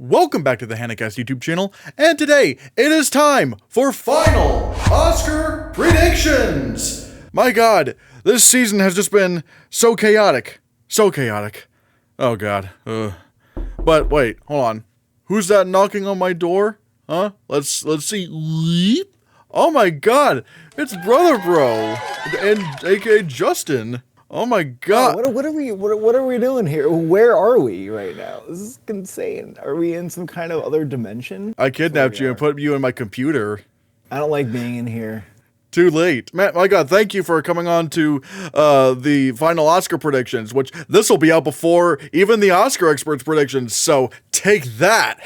Welcome back to the Hannahcast YouTube channel, and today it is time for final Oscar predictions! My god, this season has just been so chaotic. So chaotic. Oh god. But wait, hold on. Who's that knocking on my door? Huh? Let's see. Oh my god, it's Brother Bro, and aka Justin. Oh my god. What are we doing here? Where are we right now? This is insane. Are we in some kind of other dimension? I kidnapped you and put you in my computer. I don't like being in here. Too late. Man, my god, thank you for coming on to the final Oscar predictions, which this will be out before even the Oscar experts predictions, so take that.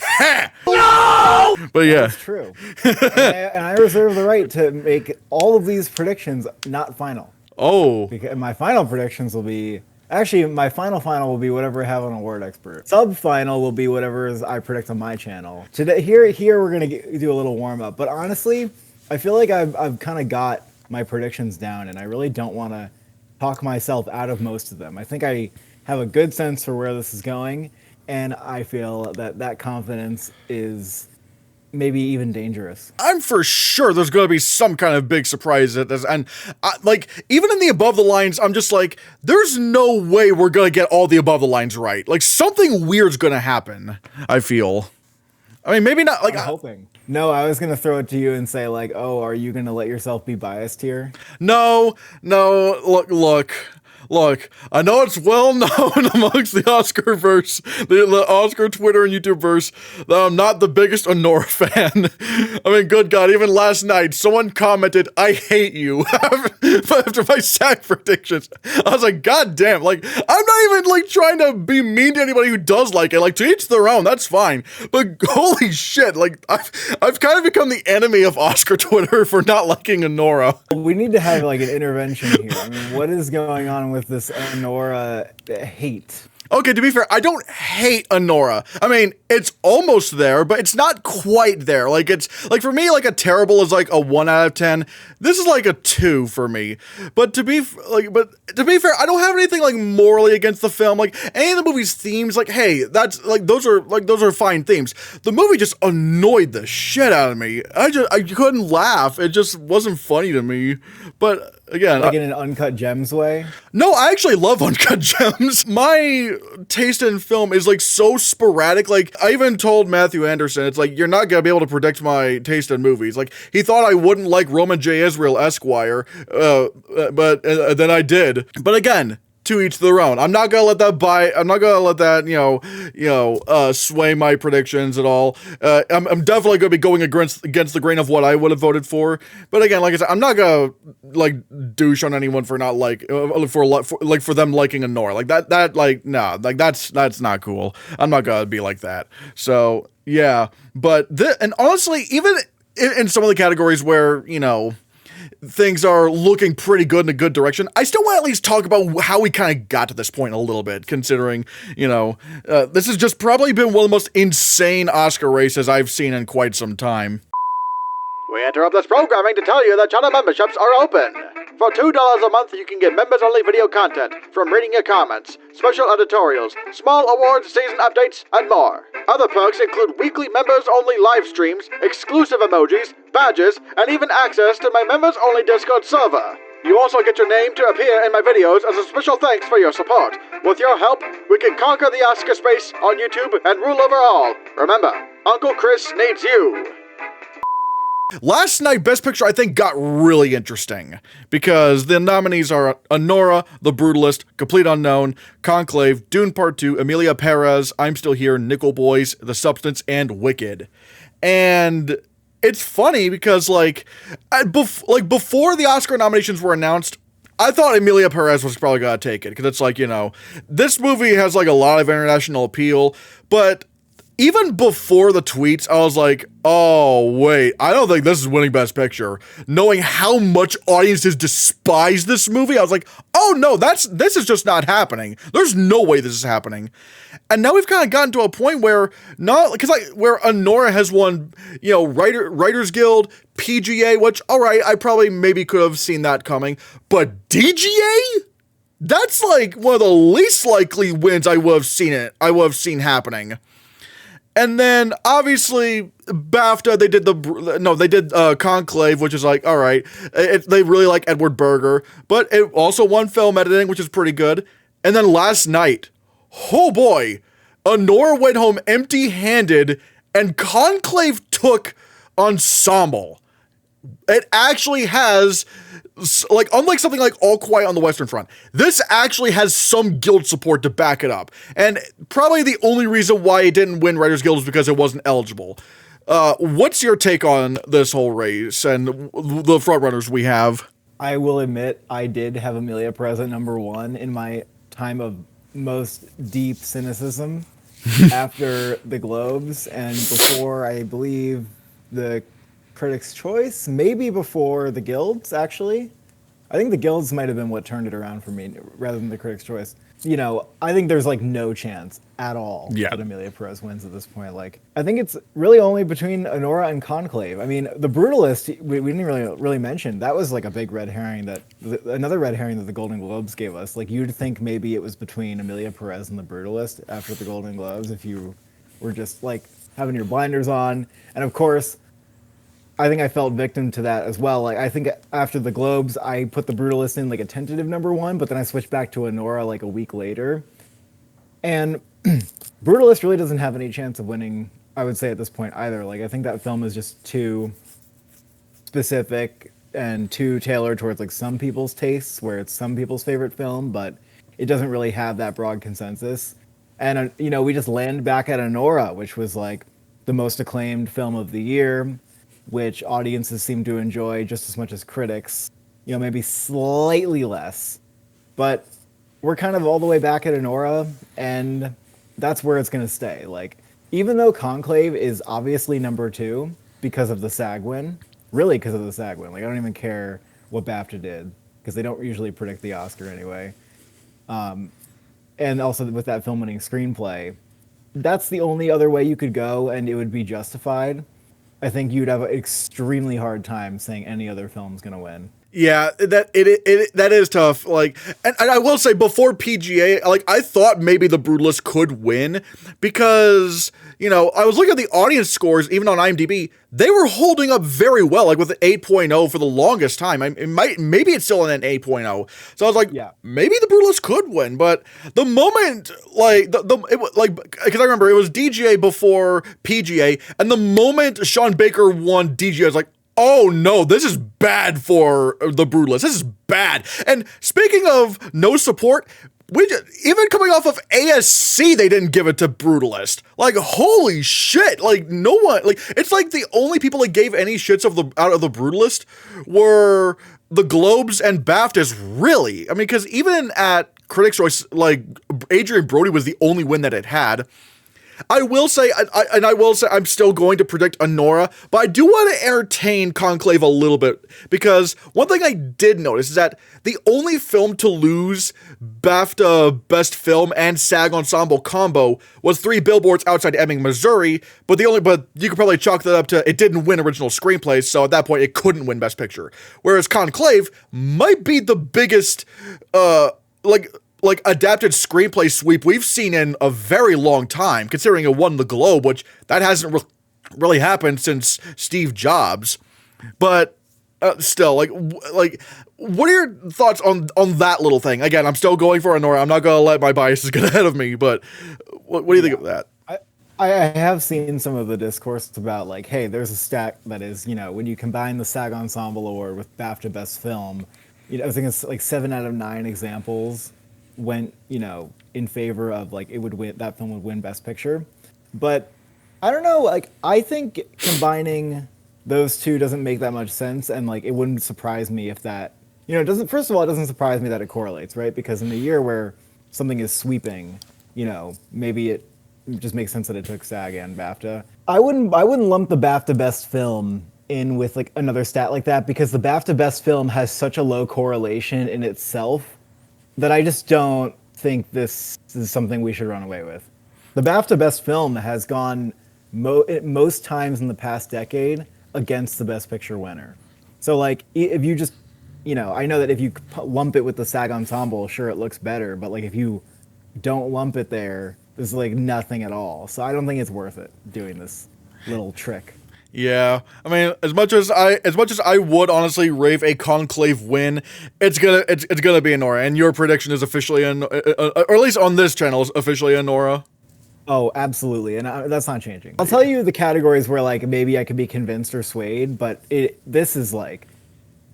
No! But yeah. That's true. and I reserve the right to make all of these predictions not final. Oh. Because my final predictions will be... Actually, my final will be whatever I have on Award Expert. Sub-final will be whatever I predict on my channel. Today, here we're going to do a little warm-up. But honestly, I feel like I've kind of got my predictions down, and I really don't want to talk myself out of most of them. I think I have a good sense for where this is going, and I feel that confidence is... maybe even dangerous. I'm for sure there's going to be some kind of big surprise at this, and like even in the above the lines, I'm just like, there's no way we're going to get all the above the lines right. Like something weird's going to happen. I feel. I mean, maybe not. Like I'm hoping. No, I was going to throw it to you and say like, oh, are you going to let yourself be biased here? No. Look, I know it's well known amongst the Oscarverse, the Oscar Twitter and YouTube verse, that I'm not the biggest Honora fan. I mean, good God, even last night, someone commented, "I hate you," after my SAG predictions. I was like, God damn, like, I'm not even, like, trying to be mean to anybody who does like it. Like, to each their own, that's fine. But holy shit, like, I've kind of become the enemy of Oscar Twitter for not liking Honora. We need to have, like, an intervention here. I mean, what is going on with this Honora hate? Okay, to be fair, I don't hate Honora. I mean, it's almost there, but it's not quite there. Like, it's, like, for me, like, a terrible is, like, a 1 out of 10. This is, like, a 2 for me. But to be fair, I don't have anything, like, morally against the film. Like, any of the movie's themes, like, hey, that's, like, those are fine themes. The movie just annoyed the shit out of me. I couldn't laugh. It just wasn't funny to me. But... again, like in an Uncut Gems way? No, I actually love Uncut Gems. My taste in film is like so sporadic. Like I even told Matthew Anderson, it's like, you're not gonna be able to predict my taste in movies. Like he thought I wouldn't like Roman J. Israel Esquire, but then I did. But again, to each their own. I'm not gonna let that sway my predictions at all. I'm definitely gonna be going against the grain of what I would have voted for. But again, like I said, I'm not gonna like douche on anyone for not for them liking Honora. Like that's not cool. I'm not gonna be like that. So yeah, but and honestly, even in some of the categories where, you know, things are looking pretty good in a good direction, I still want to at least talk about how we kind of got to this point a little bit, considering, you know, this has just probably been one of the most insane Oscar races I've seen in quite some time. We interrupt this programming to tell you that channel memberships are open. For $2 a month, you can get members-only video content, from reading your comments, special editorials, small awards, season updates, and more. Other perks include weekly members-only live streams, exclusive emojis, badges, and even access to my members-only Discord server. You also get your name to appear in my videos as a special thanks for your support. With your help, we can conquer the Oscar space on YouTube and rule over all. Remember, Uncle Chris needs you. Last night, Best Picture, I think, got really interesting, because the nominees are Honora, The Brutalist, Complete Unknown, Conclave, Dune Part 2, Emilia Perez, I'm Still Here, Nickel Boys, The Substance, and Wicked. And it's funny because, like, before the Oscar nominations were announced, I thought Emilia Perez was probably gonna take it, because it's like, you know, this movie has, like, a lot of international appeal, but even before the tweets, I was like, oh, wait, I don't think this is winning Best Picture. Knowing how much audiences despise this movie, I was like, oh no, this is just not happening. There's no way this is happening. And now we've kind of gotten to a point where, where Honora has won, you know, Writers Guild, PGA, which, all right, I probably maybe could have seen that coming, but DGA? That's like one of the least likely wins I would have seen happening. And then obviously BAFTA, they did Conclave, which is like, all right, they really like Edward Berger, but it also won film editing, which is pretty good. And then last night, oh boy, Honora went home empty-handed, and Conclave took Ensemble. It actually has, like, unlike something like All Quiet on the Western Front, this actually has some guild support to back it up. And probably the only reason why it didn't win Writers Guild is because it wasn't eligible. What's your take on this whole race and the frontrunners we have? I will admit I did have Amelia Perez at number one in my time of most deep cynicism after the Globes and before, I believe, the Critics' Choice, maybe before the Guilds, actually. I think the Guilds might have been what turned it around for me rather than the Critics' Choice. You know, I think there's like no chance at all that Amelia Perez wins at this point. Like, I think it's really only between Honora and Conclave. I mean, The Brutalist, we didn't really mention. That was like a big red herring another red herring that the Golden Globes gave us. Like, you'd think maybe it was between Amelia Perez and The Brutalist after the Golden Globes if you were just like having your blinders on. And of course, I think I felt victim to that as well. Like, I think after the Globes, I put The Brutalist in like a tentative number one, but then I switched back to Honora like a week later. And Brutalist really doesn't have any chance of winning, I would say, at this point either. Like, I think that film is just too specific and too tailored towards like some people's tastes, where it's some people's favorite film, but it doesn't really have that broad consensus. And, you know, we just land back at Honora, which was like the most acclaimed film of the year, which audiences seem to enjoy just as much as critics, you know, maybe slightly less. But we're kind of all the way back at Honora, and that's where it's going to stay. Like, even though Conclave is obviously number two because of the SAG win, really because of the SAG win. Like, I don't even care what BAFTA did, because they don't usually predict the Oscar anyway. And also with that film winning screenplay, that's the only other way you could go, and it would be justified. I think you'd have an extremely hard time saying any other film's gonna win. Yeah, that is tough. Like, and I will say, before PGA, like, I thought maybe The Brutalist could win because, you know, I was looking at the audience scores even on IMDb. They were holding up very well, like with an 8.0 for the longest time. Maybe it's still an 8.0. So I was like, yeah, maybe The Brutalist could win. But the moment, like, because I remember it was DGA before PGA, and the moment Sean Baker won DGA, I was like, oh no, this is bad for The Brutalist. This is bad. And speaking of no support, even coming off of ASC, they didn't give it to Brutalist. Like, holy shit. Like, no one, like, it's like the only people that gave any shits out of The Brutalist were the Globes and BAFTAs, really. I mean, because even at Critics' Choice, like, Adrian Brody was the only win that it had. I will say, I'm still going to predict Honora, but I do want to entertain Conclave a little bit, because one thing I did notice is that the only film to lose BAFTA Best Film and SAG Ensemble combo was Three Billboards Outside Ebbing, Missouri, but you could probably chalk that up to it didn't win original screenplay, so at that point it couldn't win Best Picture. Whereas Conclave might be the biggest, like adapted screenplay sweep we've seen in a very long time, considering it won the Globe, which that hasn't really happened since Steve Jobs. But still, like, what are your thoughts on that little thing? Again, I'm still going for Honora. I'm not gonna let my biases get ahead of me. But what do you think of that? I have seen some of the discourse about, like, hey, there's a stat that is, you know, when you combine the SAG Ensemble Award with BAFTA Best Film, you know, I think it's like 7 out of 9 examples went, you know, in favor of, like, that film would win Best Picture. But I don't know, like, I think combining those two doesn't make that much sense, and, like, it wouldn't surprise me if that, you know, it doesn't surprise me that it correlates, right? Because in a year where something is sweeping, you know, maybe it just makes sense that it took SAG and BAFTA. I wouldn't lump the BAFTA Best Film in with, like, another stat like that, because the BAFTA Best Film has such a low correlation in itself that I just don't think this is something we should run away with. The BAFTA Best Film has gone most times in the past decade against the Best Picture winner. So, like, if you just, you know, I know that if you lump it with the SAG Ensemble, sure, it looks better, but, like, if you don't lump it there, There's like nothing at all. So I don't think it's worth it doing this little trick. Yeah, I mean, as much as I would honestly rave a conclave win, it's gonna be Anora, and your prediction is officially or at least on this channel is officially Anora. Oh, absolutely, and that's not changing. I'll tell you the categories where like maybe I could be convinced or swayed, but this is like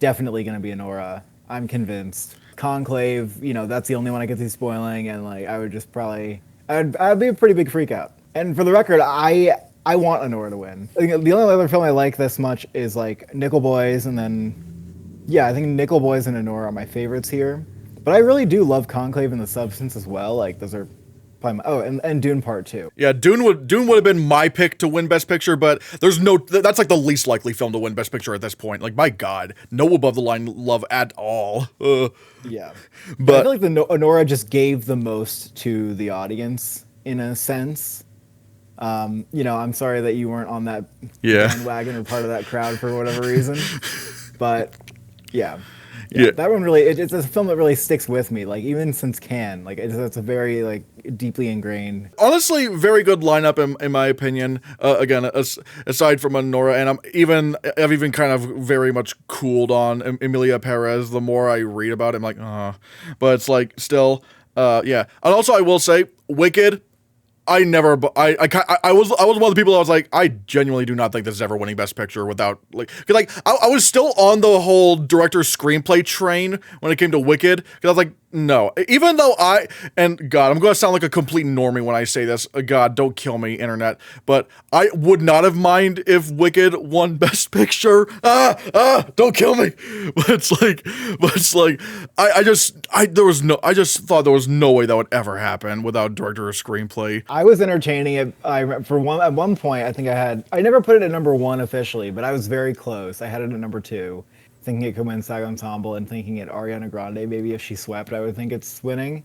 definitely going to be Anora. I'm convinced. Conclave, that's the only one I could see spoiling, and like I would just probably, I'd be a pretty big freak out. And for the record, I want Anora to win. I think the only other film I like this much is like Nickel Boys, and then yeah, I think Nickel Boys and Anora are my favorites here. But I really do love Conclave and The Substance as well. Like those are probably and Dune Part 2. Yeah, Dune would have been my pick to win Best Picture, but that's like the least likely film to win Best Picture at this point. Like my God, no above the line love at all. Yeah, But I feel like the Anora just gave the most to the audience in a sense. I'm sorry that you weren't on that bandwagon or part of that crowd for whatever reason, but yeah, Yeah. that one really it's a film that really sticks with me. Like even since Cannes, like it's a very like deeply ingrained. Honestly, very good lineup in my opinion. Again, aside from Anora, and I've even kind of very much cooled on Emilia Perez. The more I read about it, I'm like, but it's like still, yeah. And also, I will say, Wicked. I never, I was one of the people that was like, I genuinely do not think this is ever winning Best Picture without, like, cause like, I was still on the whole director screenplay train when it came to Wicked, cause I was like, no, even though and God, I'm gonna sound like a complete normie when I say this, God, don't kill me, internet, but I would not have mind if Wicked won Best Picture, don't kill me, but it's like, I just thought there was no way that would ever happen without director or screenplay. I was entertaining it. At one point, I think I never put it at number one officially, but I was very close. I had it at number two, thinking it could win SAG Ensemble, and thinking it Ariana Grande. Maybe if she swept, I would think it's winning.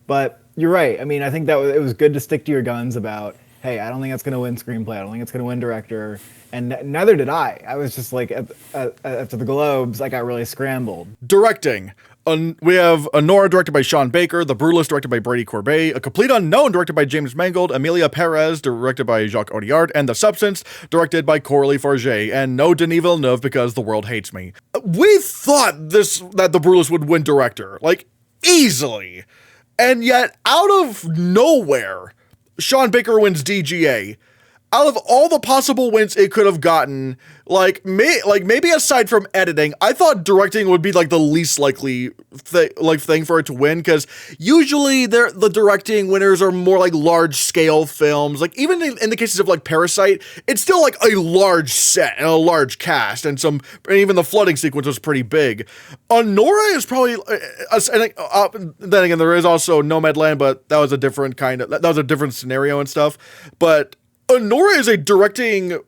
But you're right. I mean, I think that it was good to stick to your guns about, hey, I don't think it's going to win screenplay. I don't think it's going to win director. And neither did I. I was just like, after the Globes, I got really scrambled. Directing. We have Anora directed by Sean Baker, The Brutalist directed by Brady Corbet, A Complete Unknown directed by James Mangold, Emilia Perez directed by Jacques Audiard, and The Substance directed by Coralie Farge, and no Denis Villeneuve because the world hates me. We thought that The Brutalist would win director, like, easily. And yet, out of nowhere, Sean Baker wins DGA. Out of all the possible wins it could have gotten, maybe aside from editing, I thought directing would be like the least likely thing for it to win, because usually the directing winners are more like large scale films. Like even in the cases of like Parasite, it's still like a large set and a large cast, and even the flooding sequence was pretty big. Nora is probably, then again there is also Nomadland, but that was a different scenario and stuff, but. Nora is a directing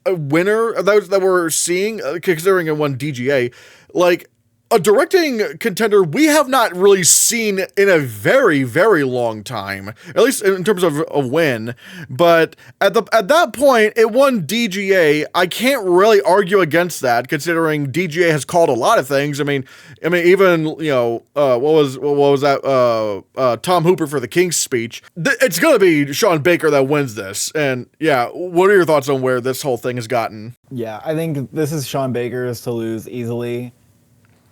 winner that we're seeing, considering it won DGA. Like, a directing contender we have not really seen in a very, very long time, at least in terms of a win. But at that point, it won DGA. I can't really argue against that, considering DGA has called a lot of things. I mean, even what was that? Tom Hooper for the King's Speech. It's gonna be Sean Baker that wins this. And yeah, what are your thoughts on where this whole thing has gotten? Yeah, I think this is Sean Baker's to lose easily.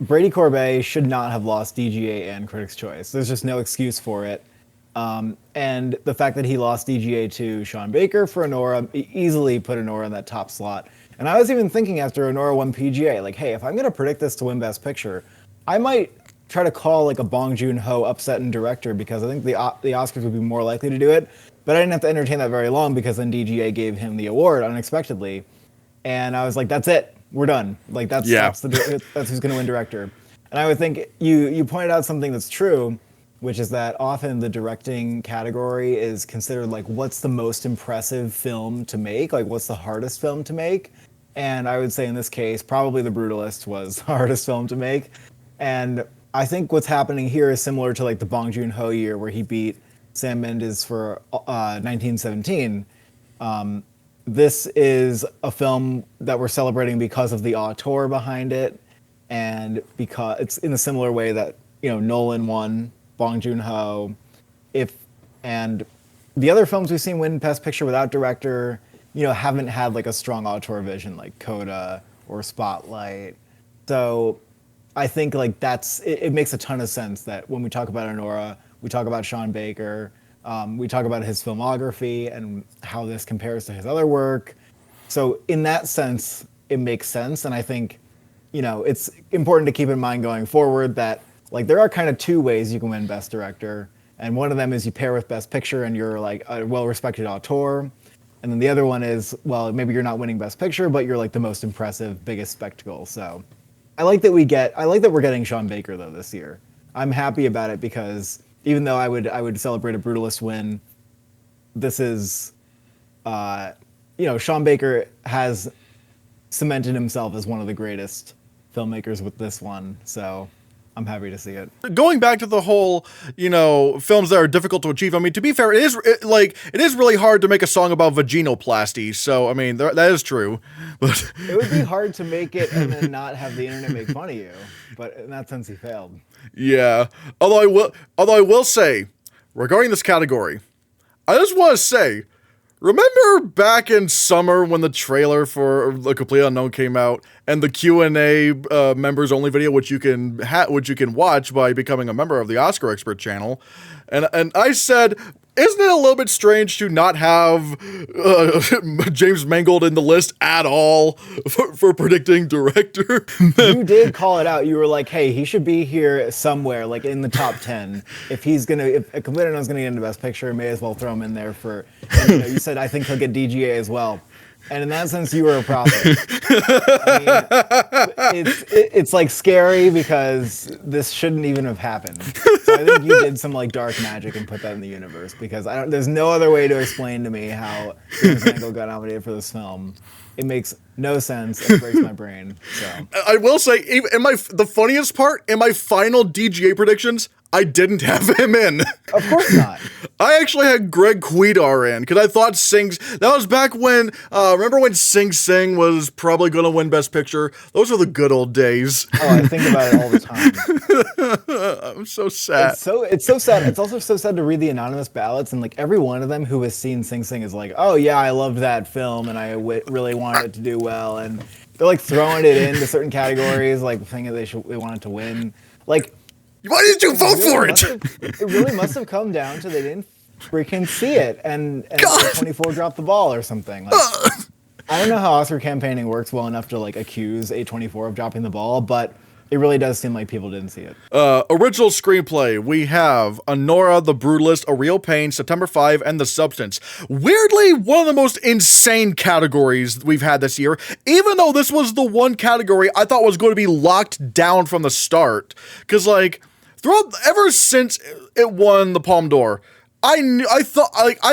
Brady Corbet should not have lost DGA and Critics' Choice. There's just no excuse for it. And the fact that he lost DGA to Sean Baker for Anora easily put Anora in that top slot. And I was even thinking after Anora won PGA, like, hey, if I'm going to predict this to win Best Picture, I might try to call like a Bong Joon-ho upset in director, because I think the Oscars would be more likely to do it. But I didn't have to entertain that very long, because then DGA gave him the award unexpectedly. And I was like, that's it. We're done. Like that's who's going to win director. And I would think you pointed out something that's true, which is that often the directing category is considered like what's the most impressive film to make, like what's the hardest film to make. And I would say in this case, probably The Brutalist was the hardest film to make. And I think what's happening here is similar to like the Bong Joon-ho year where he beat Sam Mendes for 1917. This is a film that we're celebrating because of the auteur behind it, and because it's in a similar way that Nolan won Bong Joon-ho, and the other films we've seen win Best Picture without director, haven't had like a strong auteur vision like Coda or Spotlight. So I think like it makes a ton of sense that when we talk about Honora, we talk about Sean Baker, we talk about his filmography and how this compares to his other work. So in that sense, it makes sense, and I think it's important to keep in mind going forward that like there are kind of two ways you can win Best Director, and one of them is you pair with Best Picture and you're like a well-respected auteur, and then the other one is, well, maybe you're not winning Best Picture, but you're like the most impressive, biggest spectacle. So I like that we're getting Sean Baker though this year. I'm happy about it because even though I would celebrate a Brutalist win, this is, Sean Baker has cemented himself as one of the greatest filmmakers with this one. So I'm happy to see it. Going back to the whole, films that are difficult to achieve. I mean, to be fair, it is really hard to make a song about vaginoplasty. So, I mean, that is true. But it would be hard to make it and then not have the internet make fun of you. But in that sense, he failed. Yeah. Although I will say, regarding this category, I just want to say, remember back in summer when the trailer for The Complete Unknown came out and the Q&A members only video, which you can watch by becoming a member of the Oscar Expert channel, and I said, isn't it a little bit strange to not have James Mangold in the list at all for predicting director? You did call it out. You were like, hey, he should be here somewhere, like in the top 10. If A Complete Unknown's gonna get into Best Picture, may as well throw him in there for, and, you said, I think he'll get DGA as well. And in that sense, you were a prophet. I mean, it's like scary because this shouldn't even have happened. So I think you did some like dark magic and put that in the universe because there's no other way to explain to me how James Mangold got nominated for this film. It makes no sense. It breaks my brain. So I will say, the funniest part in my final DGA predictions, I didn't have him in. Of course not. I actually had Greg Cuidar in because I thought that was back when, remember when Sing Sing was probably going to win Best Picture? Those were the good old days. Oh, I think about it all the time. I'm so sad. It's so sad. It's also so sad to read the anonymous ballots, and like every one of them who has seen Sing Sing is like, oh yeah, I loved that film and I really wanted it to do well, and they're like throwing it into certain categories, like thinking they wanted to win. Like, why did you vote for it? It really must have come down to they didn't freaking see it, and A24 dropped the ball or something. Like, I don't know how Oscar campaigning works well enough to like accuse A24 of dropping the ball, but it really does seem like people didn't see it. Original screenplay, we have Honora, The Brutalist, A Real Pain, September 5, and The Substance. Weirdly, one of the most insane categories we've had this year, even though this was the one category I thought was going to be locked down from the start. Because, like, ever since it won the Palme d'Or, I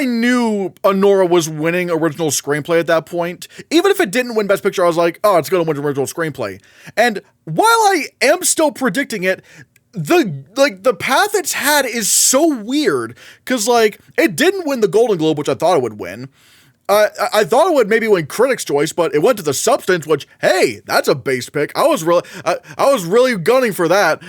knew Honora was winning original screenplay at that point. Even if it didn't win Best Picture, I was like, oh, it's going to win original screenplay. And while I am still predicting it, the path it's had is so weird because like it didn't win the Golden Globe, which I thought it would win. I thought it would maybe win Critics' Choice, but it went to The Substance, which, hey, that's a base pick. I was really gunning for that.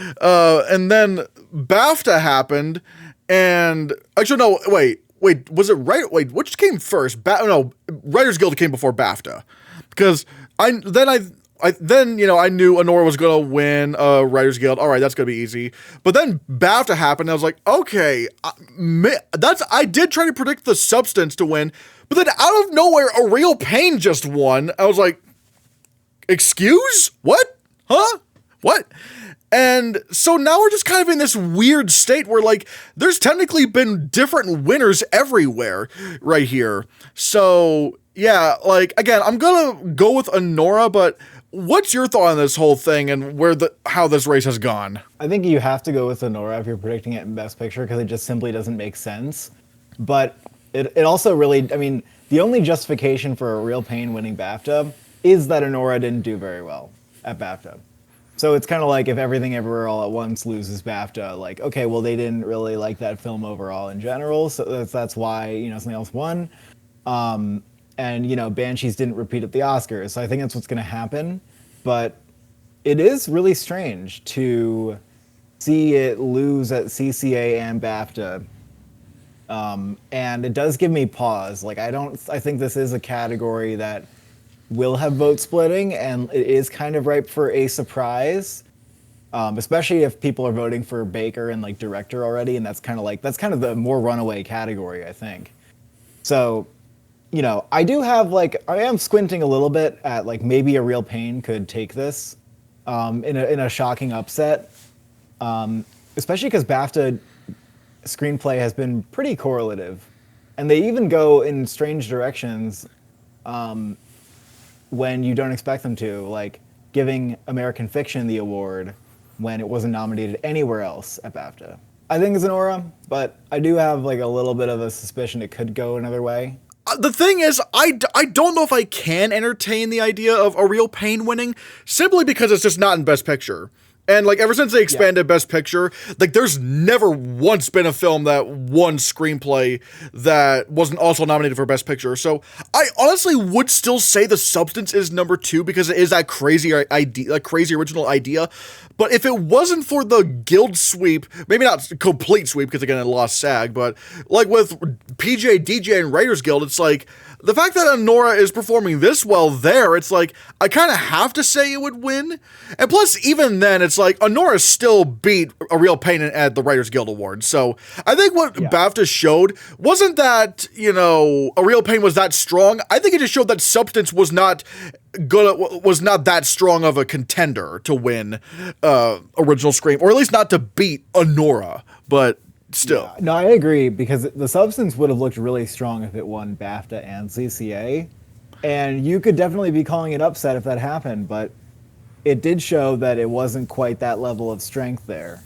And then BAFTA happened, and actually no, wait, was it right? Wait, which came first? Writers Guild came before BAFTA, because I knew Honora was gonna win Writers Guild. All right, that's gonna be easy. But then BAFTA happened. And I was like, okay, I did try to predict The Substance to win. But then out of nowhere, A Real Pain just won. I was like, excuse? What? Huh? What? And so now we're just kind of in this weird state where, like, there's technically been different winners everywhere right here. So, yeah, like, again, I'm going to go with Honora, but what's your thought on this whole thing and how this race has gone? I think you have to go with Honora if you're predicting it in Best Picture because it just simply doesn't make sense. But it also really, I mean, the only justification for A Real Pain winning BAFTA is that Honora didn't do very well at BAFTA. So it's kind of like if Everything Everywhere All at Once loses BAFTA, like, okay, well, they didn't really like that film overall in general, so that's why, something else won. And, Banshees didn't repeat at the Oscars, so I think that's what's going to happen. But it is really strange to see it lose at CCA and BAFTA And it does give me pause. Like, I think this is a category that will have vote splitting, and it is kind of ripe for a surprise. Especially if people are voting for Baker and like director already, and that's kind of the more runaway category, I think. So, I do have I am squinting a little bit at like maybe A Real Pain could take this in a shocking upset, especially because BAFTA screenplay has been pretty correlative, and they even go in strange directions when you don't expect them to, like giving American Fiction the award when it wasn't nominated anywhere else at BAFTA. I think it's an aura, but I do have like a little bit of a suspicion it could go another way. The thing is, I don't know if I can entertain the idea of A Real Pain winning, simply because it's just not in Best Picture. And like ever since they expanded Best Picture, like there's never once been a film that won screenplay that wasn't also nominated for Best Picture. So I honestly would still say The Substance is number 2 because it is that crazy idea, like crazy original idea. But if it wasn't for the guild sweep, maybe not complete sweep because again it lost SAG, but like with PJ, DJ, and Writers Guild, it's like the fact that Honora is performing this well there, it's like I kind of have to say it would win. And plus, even then, it's like Honora still beat A Real Pain at the Writers Guild Awards. So I think what BAFTA showed wasn't that, A Real Pain was that strong. I think it just showed that Substance was not that strong of a contender to win original screen, or at least not to beat Honora, but still. Yeah, no, I agree, because The Substance would have looked really strong if it won BAFTA and CCA, and you could definitely be calling it upset if that happened, but it did show that it wasn't quite that level of strength there.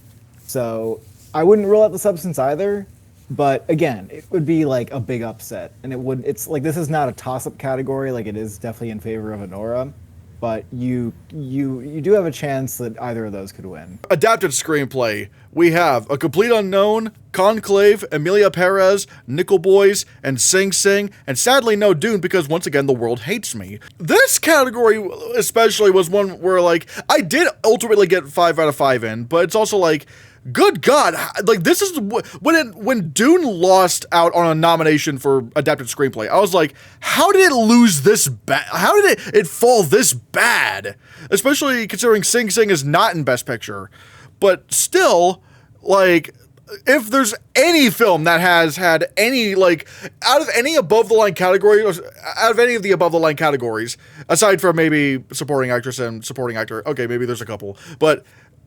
So I wouldn't rule out The Substance either, but again, it would be like a big upset, and it's like, this is not a toss-up category, like it is definitely in favor of Honora, but you do have a chance that either of those could win. Adapted screenplay. We have A Complete Unknown, Conclave, Emilia Perez, Nickel Boys, and Sing Sing, and sadly no Dune because once again the world hates me. This category especially was one where like I did ultimately get 5 out of 5 in, but it's also like, good God, like this is when Dune lost out on a nomination for adapted screenplay. I was like, how did it lose this bad? How did it fall this bad? Especially considering Sing Sing is not in Best Picture, but still, like, if there's any film that has had any, like, out of any above the line categories, out of any of the above the line categories, aside from maybe supporting actress and supporting actor, okay, maybe there's a couple, but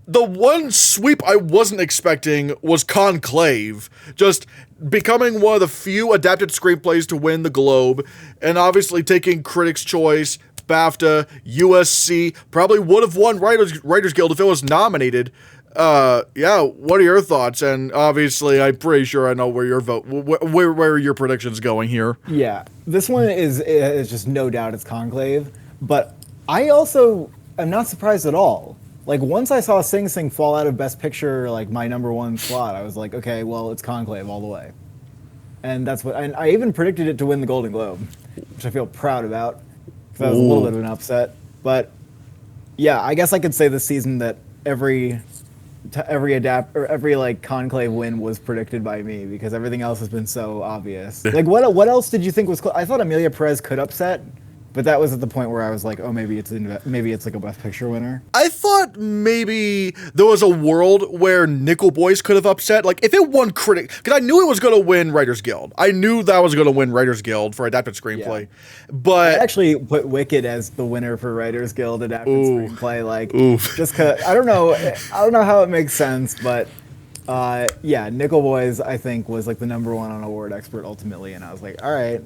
the one sweep I wasn't expecting was Conclave, just becoming one of the few adapted screenplays to win the Globe, and obviously taking Critics' Choice, BAFTA, USC, probably would have won Writers Guild if it was nominated. Yeah, what are your thoughts? And obviously, I'm pretty sure I know where your where your prediction's going here. Yeah, this one is just no doubt it's Conclave, but I also am not surprised at all. Like, once I saw Sing Sing fall out of Best Picture, like, my number 1 slot, I was like, okay, well, it's Conclave all the way. And that's what, and I even predicted it to win the Golden Globe, which I feel proud about, because that was a little bit of an upset. But, yeah, I guess I could say this season that every like Conclave win was predicted by me, because everything else has been so obvious. Like, what else did you think was close? I thought Emilia Perez could upset, but that was at the point where I was like, oh, maybe it's like a Best Picture winner. I thought maybe there was a world where Nickel Boys could have upset. Like, if it won critic, because I knew it was going to win Writers Guild. I knew that was going to win Writers Guild for adapted screenplay. Yeah. But I actually put Wicked as the winner for Writers Guild adapted screenplay. Like, just because I don't know how it makes sense, but yeah, Nickel Boys I think was like the number 1 on Award Expert ultimately, and I was like, all right.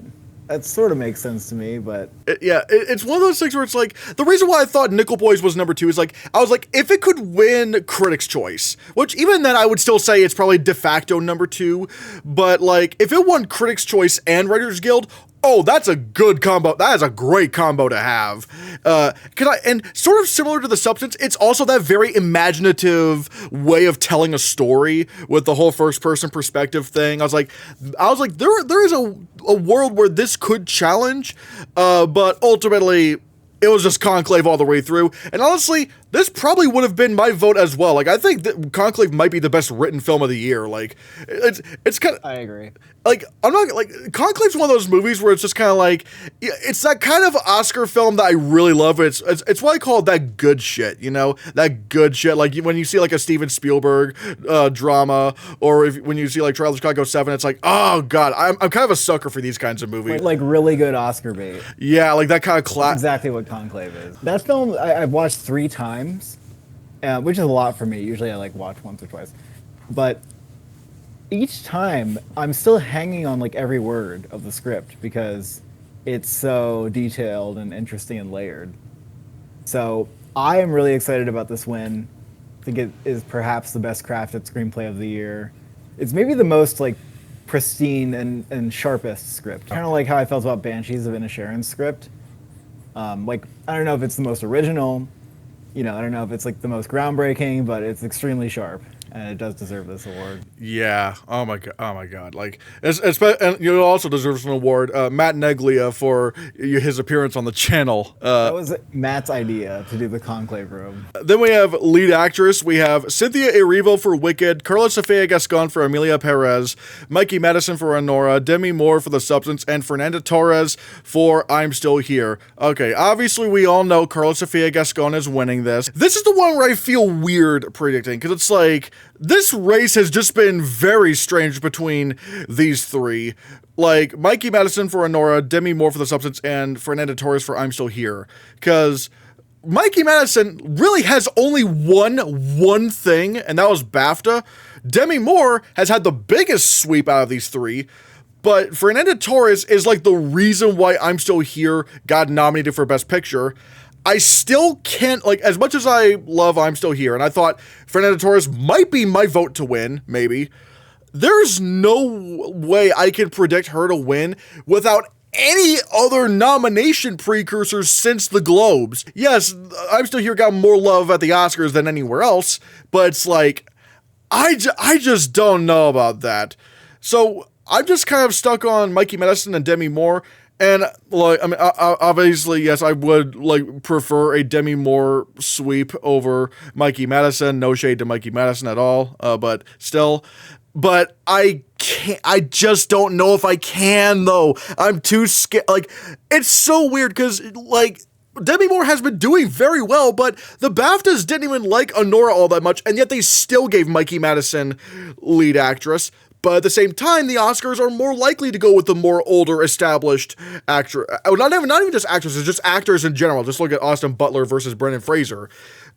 That sort of makes sense to me, but... It's one of those things where it's like... The reason why I thought Nickel Boys was number 2 is like... I was like, if it could win Critics' Choice, which even then I would still say it's probably de facto number 2, but like, if it won Critics' Choice and Writers Guild... Oh, that's a good combo. That is a great combo to have. And sort of similar to The Substance, it's also that very imaginative way of telling a story with the whole first-person perspective thing. I was like, there is a world where this could challenge, but ultimately, it was just Conclave all the way through. And honestly, this probably would have been my vote as well. Like, I think that Conclave might be the best written film of the year. Like, it's kind of... I agree. Like, I'm not, like, Conclave's one of those movies where it's just kind of like, it's that kind of Oscar film that I really love. It's what I call that good shit, you know? That good shit. Like, when you see, like, a Steven Spielberg drama, or when you see, like, Trial of Chicago 7, it's like, oh, God, I'm kind of a sucker for these kinds of movies. Like really good Oscar bait. Yeah, like that kind of class. Exactly what Conclave is. That film I've watched 3 times, which is a lot for me. Usually I, like, watch once or twice. But each time I'm still hanging on, like, every word of the script because it's so detailed and interesting and layered. So I am really excited about this win. I think it is perhaps the best crafted screenplay of the year. It's maybe the most, like, pristine and sharpest script. Kind of like how I felt about Banshees of Inisherin's script. Like, I don't know if it's the most original, I don't know if it's, like, the most groundbreaking, but it's extremely sharp. And it does deserve this award. Yeah. Oh my god. Like, and you also deserves an award, Matt Neglia, for his appearance on the channel. That was Matt's idea to do the Conclave room. Then we have lead actress. We have Cynthia Erivo for Wicked, Carla Sofia Gascon for Emilia Perez, Mikey Madison for Honora, Demi Moore for The Substance, and Fernanda Torres for I'm Still Here. Okay, obviously we all know Carla Sofia Gascon is winning this. This is the one where I feel weird predicting, because it's like, this race has just been very strange between these three. Like, Mikey Madison for Honora, Demi Moore for The Substance, and Fernanda Torres for I'm Still Here. Because Mikey Madison really has only one thing, and that was BAFTA. Demi Moore has had the biggest sweep out of these three, but Fernanda Torres is like the reason why I'm Still Here got nominated for Best Picture. I still can't, like, as much as I love I'm Still Here, and I thought Fernanda Torres might be my vote to win, maybe, there's no way I can predict her to win without any other nomination precursors since the Globes. Yes, I'm Still Here got more love at the Oscars than anywhere else, but it's like, I just don't know about that. So I'm just kind of stuck on Mikey Madison and Demi Moore. And, like, I mean, obviously, yes, I would, like, prefer a Demi Moore sweep over Mikey Madison. No shade to Mikey Madison at all, but still. But I can't, I just don't know if I can, though. I'm too scared. Like, it's so weird, because, like, Demi Moore has been doing very well, but the BAFTAs didn't even like Honora all that much, and yet they still gave Mikey Madison lead actress. But at the same time, the Oscars are more likely to go with the more older, established actor. Not even just actresses, just actors in general. Just look at Austin Butler versus Brendan Fraser.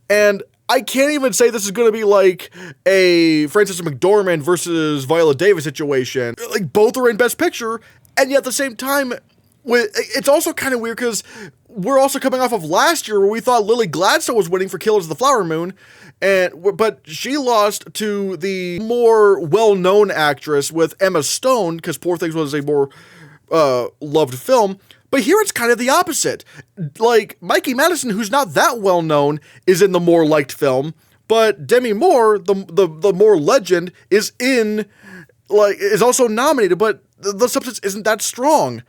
And I can't even say this is going to be like a Frances McDormand versus Viola Davis situation. Like, both are in Best Picture, and yet at the same time, it's also kind of weird because we're also coming off of last year where we thought Lily Gladstone was winning for Killers of the Flower Moon, but she lost to the more well-known actress with Emma Stone, because Poor Things was a more loved film. But here it's kind of the opposite. Like, Mikey Madison, who's not that well-known, is in the more liked film, but Demi Moore, the more legend, is also nominated, but The Substance isn't that strong.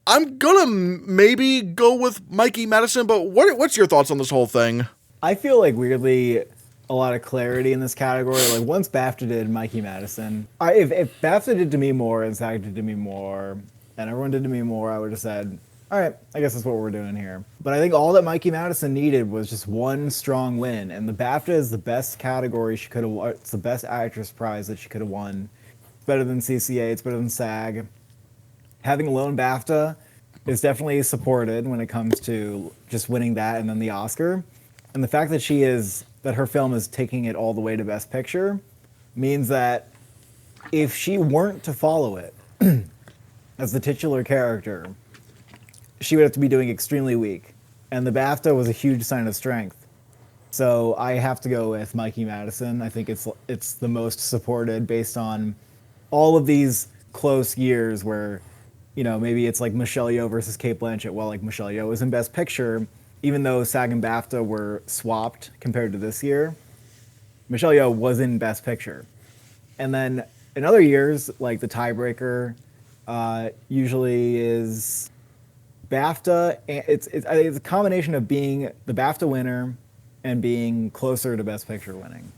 I'm gonna maybe go with Mikey Madison, but what's your thoughts on this whole thing? I feel like weirdly a lot of clarity in this category. Like, once BAFTA did Mikey Madison, if BAFTA did Demi Moore and SAG did Demi Moore and everyone did Demi Moore, I would have said, all right, I guess that's what we're doing here. But I think all that Mikey Madison needed was just one strong win, and the BAFTA is the best category she could have won. It's the best actress prize that she could have won. It's better than CCA, it's better than SAG. Having a lone BAFTA is definitely supported when it comes to just winning that and then the Oscar. And the fact that her film is taking it all the way to Best Picture means that if she weren't to follow it as the titular character, she would have to be doing extremely weak. And the BAFTA was a huge sign of strength. So I have to go with Mikey Madison. I think it's the most supported based on all of these close years where, maybe it's like Michelle Yeoh versus Cate Blanchett. Well, like, Michelle Yeoh was in Best Picture, even though SAG and BAFTA were swapped compared to this year. Michelle Yeoh was in Best Picture. And then in other years, like, the tiebreaker usually is BAFTA. It's a combination of being the BAFTA winner and being closer to Best Picture winning.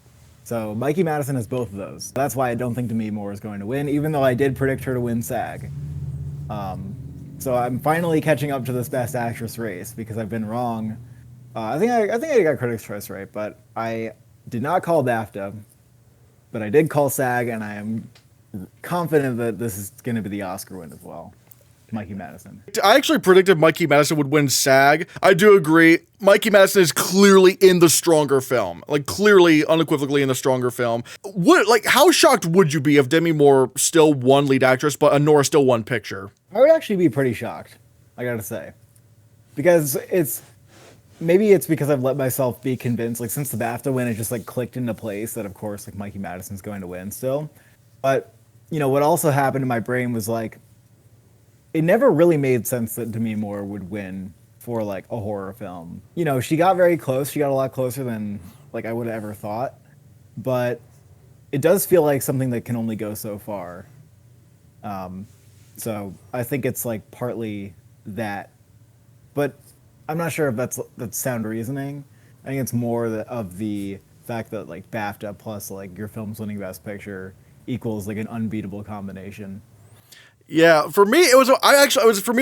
So Mikey Madison has both of those. That's why I don't think Demi Moore is going to win, even though I did predict her to win SAG. So I'm finally catching up to this Best Actress race because I've been wrong. I think I got Critics' Choice right, but I did not call BAFTA, but I did call SAG, and I am confident that this is going to be the Oscar win as well. Mikey Madison. I actually predicted Mikey Madison would win SAG. I do agree. Mikey Madison is clearly in the stronger film. Like, clearly, unequivocally in the stronger film. How shocked would you be if Demi Moore still won lead actress, but Honora still won picture? I would actually be pretty shocked, I gotta say. Because maybe it's because I've let myself be convinced, like, since the BAFTA win, it just, like, clicked into place that, of course, like, Mikey Madison's going to win still. But, what also happened in my brain was, like, it never really made sense that Demi Moore would win for, like, a horror film. She got very close. She got a lot closer than, like, I would have ever thought. But it does feel like something that can only go so far. So I think it's, like, partly that. But I'm not sure if that's sound reasoning. I think it's more of the fact that, like, BAFTA plus, like, your film's winning Best Picture equals, like, an unbeatable combination. Yeah, for me, it was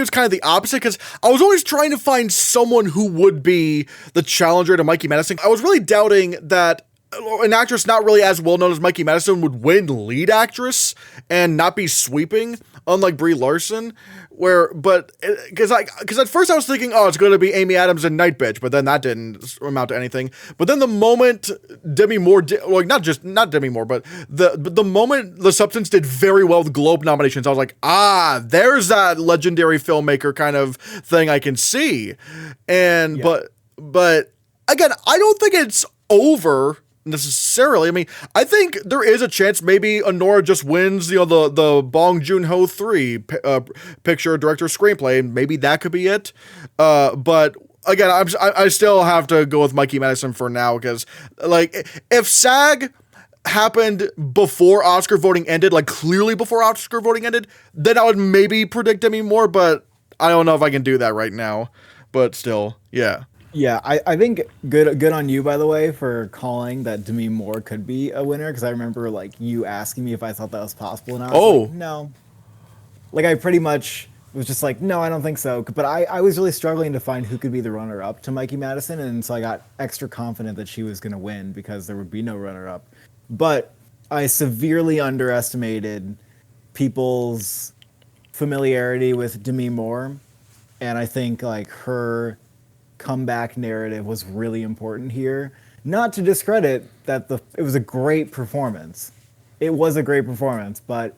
kind of the opposite, because I was always trying to find someone who would be the challenger to Mikey Madison. I was really doubting that an actress not really as well known as Mikey Madison would win lead actress and not be sweeping, unlike Brie Larson. Because at first I was thinking, oh, it's going to be Amy Adams and Night Bitch, but then that didn't amount to anything. But then the moment Demi Moore not Demi Moore, but the moment The Substance did very well with Globe nominations, I was like, there's that legendary filmmaker kind of thing I can see. And Yeah. but again, I don't think it's over necessarily. I mean, I think there is a chance maybe Honora just wins, the Bong Joon-ho 3 picture, director, screenplay, and maybe that could be it. But again, I still have to go with Mikey Madison for now, because, like, if SAG happened before Oscar voting ended, like clearly before Oscar voting ended, then I would maybe predict Demi Moore, but I don't know if I can do that right now. But still, yeah. Yeah, I think good on you, by the way, for calling that Demi Moore could be a winner, because I remember, like, you asking me if I thought that was possible, and I was like, no. Like, I pretty much was just like, no, I don't think so. But I was really struggling to find who could be the runner-up to Mikey Madison, and so I got extra confident that she was going to win because there would be no runner-up. But I severely underestimated people's familiarity with Demi Moore, and I think, like, her comeback narrative was really important here. Not to discredit that it was a great performance. It was a great performance, but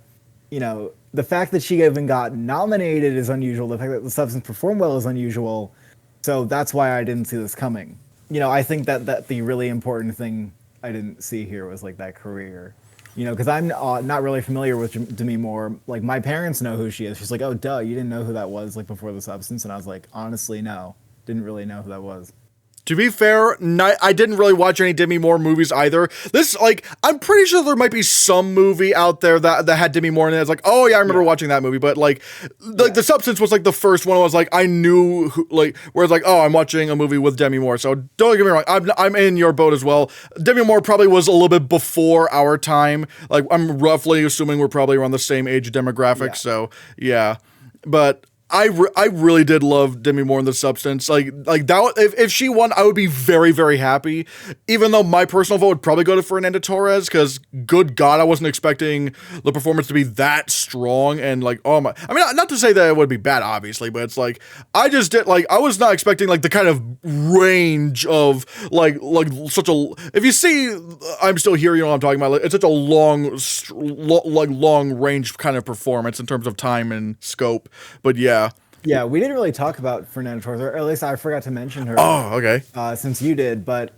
the fact that she even got nominated is unusual. The fact that The Substance performed well is unusual. So that's why I didn't see this coming. I think that the really important thing I didn't see here was, like, that career. Because I'm not really familiar with Demi Moore. Like, my parents know who she is. She's like, oh, duh, you didn't know who that was, like, before The Substance? And I was like, honestly, no. Didn't really know who that was. To be fair, I didn't really watch any Demi Moore movies either. I'm pretty sure there might be some movie out there that had Demi Moore in it. It's like, oh yeah, I remember watching that movie. But The Substance was like the first one. I was like, I knew where it's like, oh, I'm watching a movie with Demi Moore. So don't get me wrong, I'm in your boat as well. Demi Moore probably was a little bit before our time. Like, I'm roughly assuming we're probably around the same age demographic. Yeah. So yeah, but I really did love Demi Moore in The Substance. Like that. If she won, I would be very, very happy. Even though my personal vote would probably go to Fernanda Torres, because good God, I wasn't expecting the performance to be that strong. And like, oh my, I mean, not to say that it would be bad, obviously, but it's like, I just did, like, I was not expecting, like, the kind of range of like such a, if you see I'm Still Here, you know what I'm talking about. Like, it's such a long range kind of performance in terms of time and scope. But yeah. Yeah, we didn't really talk about Fernanda Torres, or at least I forgot to mention her. Oh, okay. Since you did, but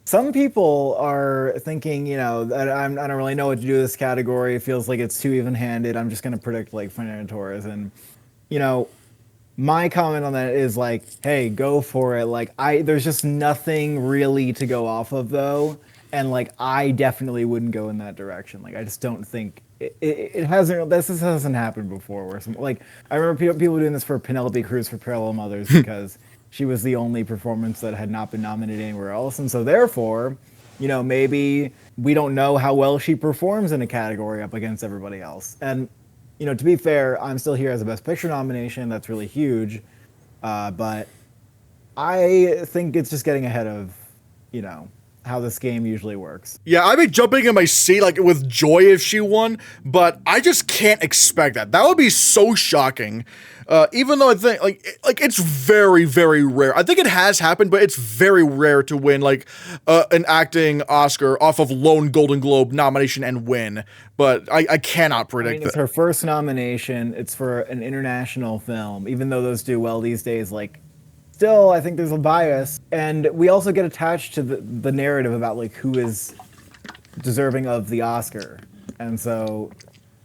some people are thinking, that I don't really know what to do with this category. It feels like it's too even-handed. I'm just going to predict, like, Fernanda Torres. And, my comment on that is, like, hey, go for it. Like, there's just nothing really to go off of, though. And, like, I definitely wouldn't go in that direction. Like, I just don't think it hasn't. This hasn't happened before. Where some like I remember people doing this for Penelope Cruz for Parallel Mothers because she was the only performance that had not been nominated anywhere else, and so therefore, maybe we don't know how well she performs in a category up against everybody else. And to be fair, I'm still here as a Best Picture nomination. That's really huge, but I think it's just getting ahead of, how this game usually works. Yeah, I'd be jumping in my seat like with joy if she won, but I just can't expect that. That would be so shocking. Even though I think like it's very, very rare. I think it has happened, but it's very rare to win like an acting Oscar off of lone Golden Globe nomination and win. But I cannot predict It's that. her first nomination. It's for an international film, even though those do well these days. Like, still, I think there's a bias, and we also get attached to the narrative about like who is deserving of the Oscar, and so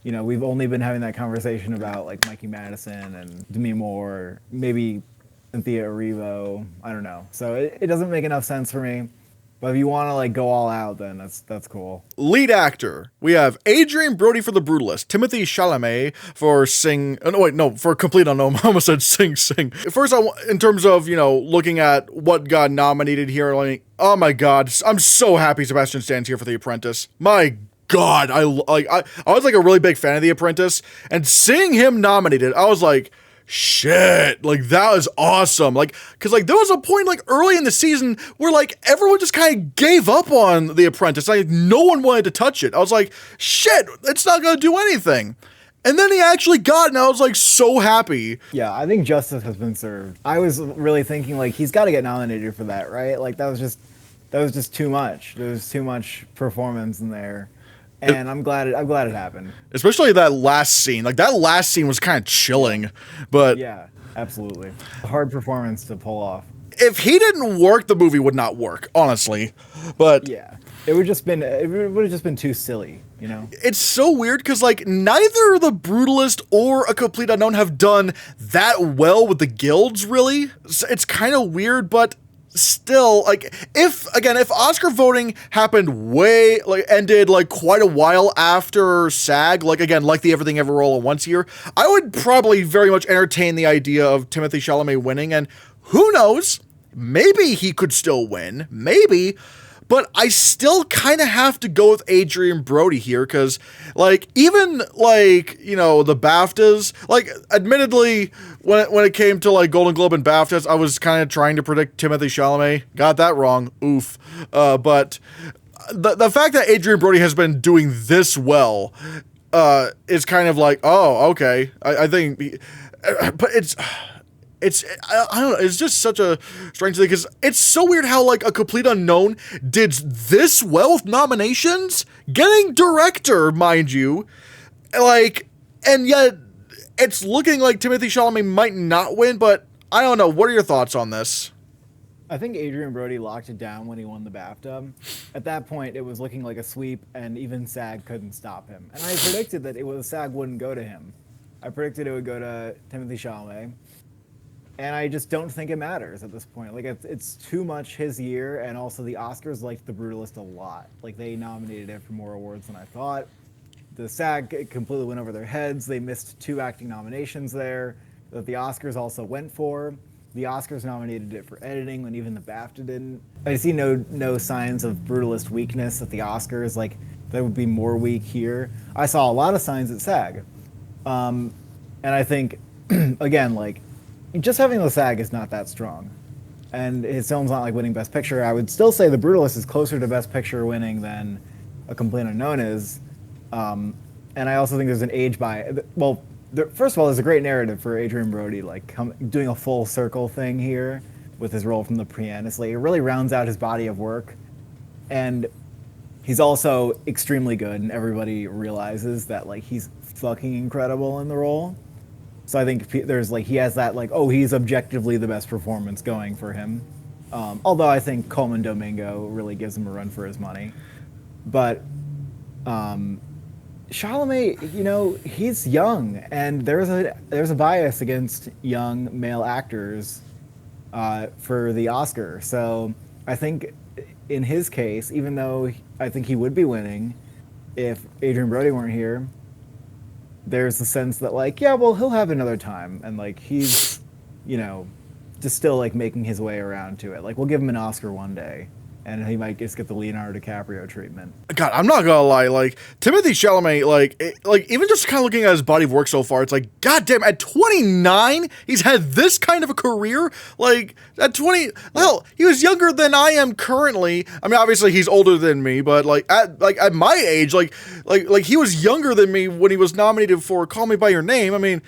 we've only been having that conversation about like Mikey Madison and Demi Moore, maybe Cynthia Erivo. I don't know. So it doesn't make enough sense for me. But if you want to like go all out, then that's cool. Lead actor. We have Adrian Brody for The Brutalist, Timothy Chalamet for Sing. Oh, no, wait, no, for Complete Unknown. I almost said Sing Sing. First, in terms of looking at what got nominated here, like, oh my God, I'm so happy Sebastian Stan's here for The Apprentice. My God, I was like a really big fan of The Apprentice, and seeing him nominated, I was like, shit, like that was awesome. Like, cause like there was a point like early in the season where like everyone just kind of gave up on The Apprentice. Like no one wanted to touch it. I was like, shit, it's not gonna do anything. And then he actually got it, and I was like so happy. Yeah, I think justice has been served. I was really thinking like he's got to get nominated for that, right? Like that was just too much. There was too much performance in there. And I'm glad it happened. Especially that last scene. Like that last scene was kind of chilling. But yeah, absolutely. A hard performance to pull off. If he didn't work, the movie would not work, honestly. But yeah, it would have just been too silly, It's so weird because like neither The Brutalist or A Complete Unknown have done that well with the guilds, really. It's kind of weird, but still, like, if Oscar voting happened ended like quite a while after SAG, like again, like the Everything Ever All at Once year, I would probably very much entertain the idea of Timothy Chalamet winning, and who knows, maybe he could still win, maybe. But I still kind of have to go with Adrian Brody here because, like, even, like, the BAFTAs, like, admittedly, when it came to, like, Golden Globe and BAFTAs, I was kind of trying to predict Timothy Chalamet. Got that wrong. Oof. But the fact that Adrian Brody has been doing this well is kind of like, oh, okay. I think... But I don't know, it's just such a strange thing because it's so weird how like A Complete Unknown did this well with nominations, getting director, mind you, like, and yet it's looking like Timothy Chalamet might not win, but I don't know. What are your thoughts on this? I think Adrian Brody locked it down when he won the BAFTA. At that point, it was looking like a sweep, and even SAG couldn't stop him. And I predicted that SAG wouldn't go to him. I predicted it would go to Timothy Chalamet. And I just don't think it matters at this point. Like, it's too much his year, and also the Oscars liked The Brutalist a lot. Like, they nominated it for more awards than I thought. The SAG completely went over their heads. They missed 2 acting nominations there that the Oscars also went for. The Oscars nominated it for editing when even the BAFTA didn't. I see no signs of Brutalist weakness at the Oscars. Like, there would be more weak here. I saw a lot of signs at SAG. And I think, again, like, just having the SAG is not that strong. And his film's not like winning Best Picture. I would still say The Brutalist is closer to Best Picture winning than A Complete Unknown is. And I also think there's an age bias. Well, first of all, there's a great narrative for Adrian Brody, like doing a full circle thing here with his role from The Pianist. Like, it really rounds out his body of work. And he's also extremely good, and everybody realizes that like he's fucking incredible in the role. So I think there's like he has that like, oh, he's objectively the best performance going for him. Although I think Coleman Domingo really gives him a run for his money. But Chalamet, he's young, and there's a bias against young male actors for the Oscar. So I think in his case, even though I think he would be winning if Adrian Brody weren't here, there's the sense that like, yeah, well, he'll have another time, and like he's, you know, just still like making his way around to it. Like we'll give him an Oscar one day, and he might just get the Leonardo DiCaprio treatment. God, I'm not gonna lie. Like Timothy Chalamet, like even just kind of looking at his body of work so far, it's like, God damn, at 29, he's had this kind of a career. Like at 20, hell, he was younger than I am currently. I mean, obviously he's older than me, but at my age, like he was younger than me when he was nominated for Call Me by Your Name. I mean,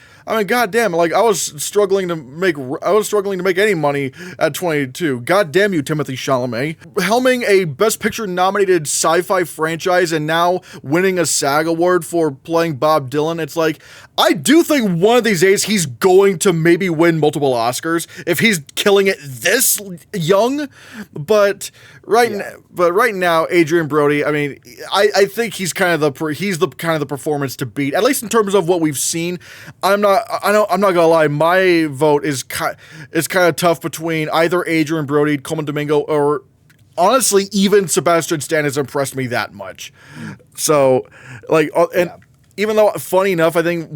God damn, like I was struggling to make any money at 22. God damn you, Timothy Chalamet, helming a Best Picture nominated sci-fi franchise and now winning a SAG award for playing Bob Dylan. It's like, I do think one of these days he's going to maybe win multiple Oscars if he's killing it this young. But right now, Adrian Brody, I mean, I think he's the kind of the performance to beat, at least in terms of what we've seen. I'm not gonna lie, my vote is kind of tough between either Adrian Brody, Coleman Domingo, or honestly, even Sebastian Stan has impressed me that much. So, like, even though, funny enough, I think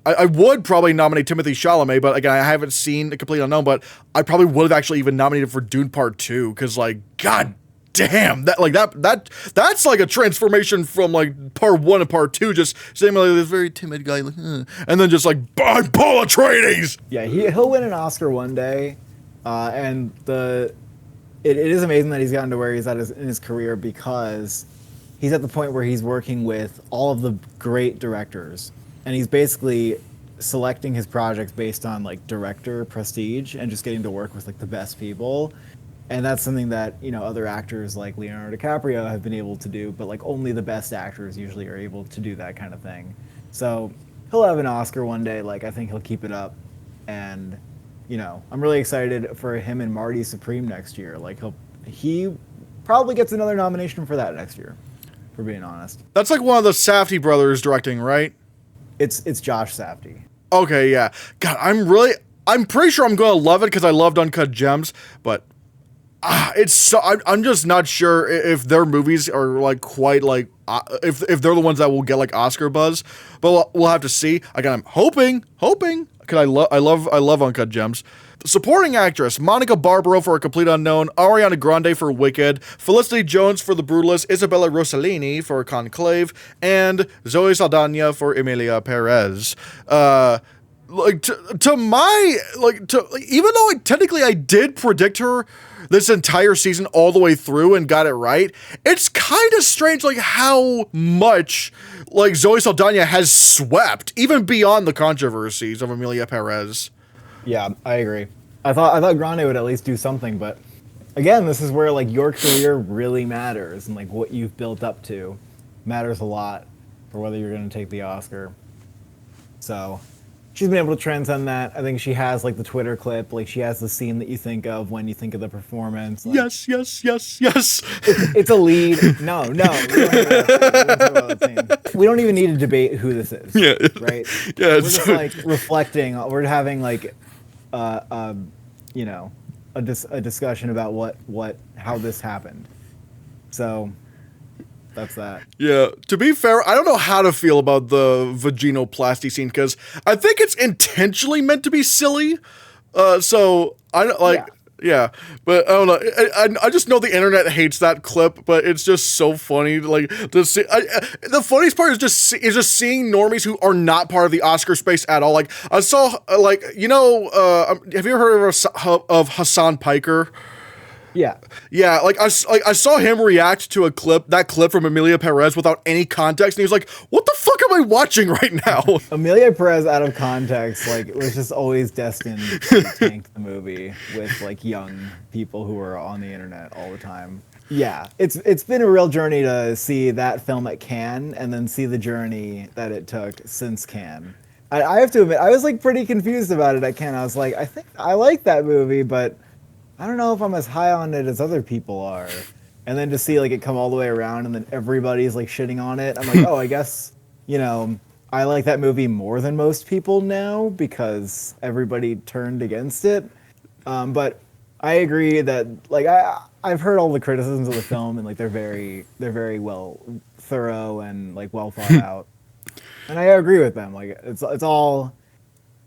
I would probably nominate Timothy Chalamet, but again, I haven't seen The Complete Unknown, but I probably would have actually even nominated for Dune Part 2, because, like, God damn, that's like a transformation from, like, Part 1 and Part 2, just saying, like, this very timid guy, like, and then just, like, Paul Atreides! Yeah, he'll win an Oscar one day, and it is amazing that he's gotten to where he's at in his career, because he's at the point where he's working with all of the great directors, and he's basically selecting his projects based on like director prestige and just getting to work with like the best people. And that's something that, you know, other actors like Leonardo DiCaprio have been able to do, but like only the best actors usually are able to do that kind of thing. So he'll have an Oscar one day. Like, I think he'll keep it up, and you know, I'm really excited for him and Marty Supreme next year. Like he probably gets another nomination for that next year, for being honest. That's like one of the Safdie brothers directing, right? It's Josh Safdie. Okay, yeah. God, I'm pretty sure I'm gonna love it because I loved Uncut Gems, but I'm just not sure if their movies are like quite like if they're the ones that will get like Oscar buzz, but we'll have to see. Again, I'm hoping because I love Uncut Gems. The supporting actress, Monica Barbaro for A Complete Unknown, Ariana Grande for Wicked, Felicity Jones for The Brutalist, Isabella Rossellini for Conclave, and Zoe Saldana for Emilia Perez. Even though technically I did predict her this entire season all the way through and got it right, it's kind of strange like how much like Zoe Saldana has swept even beyond the controversies of Emilia Perez. Yeah, I agree. I thought Grande would at least do something, but again, this is where like your career really matters, and like what you've built up to matters a lot for whether you're going to take the Oscar. So she's been able to transcend that. I think she has like the Twitter clip, like she has the scene that you think of when you think of the performance. Like, yes. It's a lead. No. We don't even need to debate who this is. Yeah. Right? Yeah. We're just like reflecting. We're having like, you know, a discussion about how this happened. So that's that. Yeah. To be fair, I don't know how to feel about the vaginoplasty scene because I think it's intentionally meant to be silly. So I don't like. Yeah, but I don't know. I just know the internet hates that clip, but it's just so funny. Like to see, the funniest part is just seeing normies who are not part of the Oscar space at all. Like I saw, have you ever heard of Hassan Piker? Yeah. Like I saw him react to that clip from Emilia Perez without any context, and he was like, "What the fuck am I watching right now?" Emilia Perez, out of context, like was just always destined to tank the movie with like young people who are on the internet all the time. Yeah, it's been a real journey to see that film at Cannes and then see the journey that it took since Cannes. I have to admit, I was like pretty confused about it at Cannes. I was like, I think I like that movie, but I don't know if I'm as high on it as other people are. And then to see like it come all the way around and then everybody's like shitting on it, I'm like, oh, I guess, you know, I like that movie more than most people now because everybody turned against it. But I agree that like I've heard all the criticisms of the film and like they're very well thorough and like well thought out. And I agree with them. Like it's all.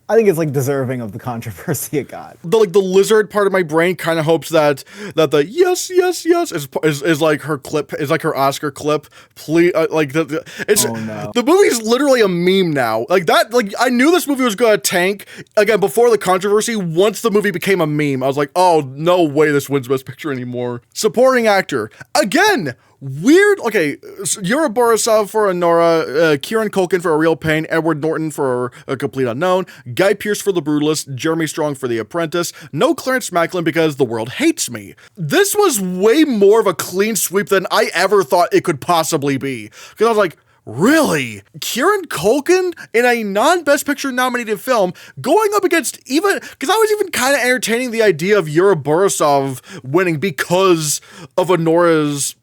I think it's like deserving of the controversy it got. The lizard part of my brain kind of hopes that the yes yes yes is like her clip, is like her Oscar clip. Please, like it's Oh no. the movie is literally a meme now. Like that, like I knew this movie was gonna tank again before the controversy. Once the movie became a meme, I was like, oh no way, this wins Best Picture anymore. Supporting actor again. Weird. Okay, Yura Borisov for Anora, Kieran Culkin for A Real Pain, Edward Norton for A Complete Unknown, Guy Pearce for The Brutalist, Jeremy Strong for The Apprentice, no Clarence Macklin because The World Hates Me. This was way more of a clean sweep than I ever thought it could possibly be. Because I was like, really? Kieran Culkin in a non-Best Picture nominated film going up against even, because I was even kind of entertaining the idea of Yura Borisov winning because of Anora's,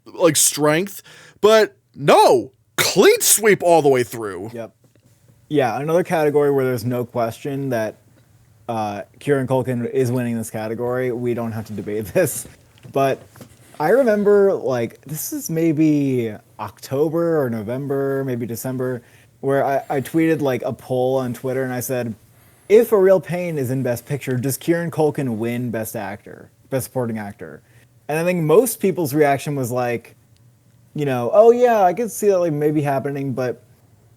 like strength, but no, clean sweep all the way through. Yep. Yeah, another category where there's no question that Kieran Culkin is winning this category. We don't have to debate this, but I remember like this is maybe October or November, maybe December, where I tweeted like a poll on Twitter and I said, if A Real Pain is in Best Picture, does Kieran Culkin win Best Actor, Best Supporting Actor? And I think most people's reaction was like, oh yeah, I could see that like maybe happening, but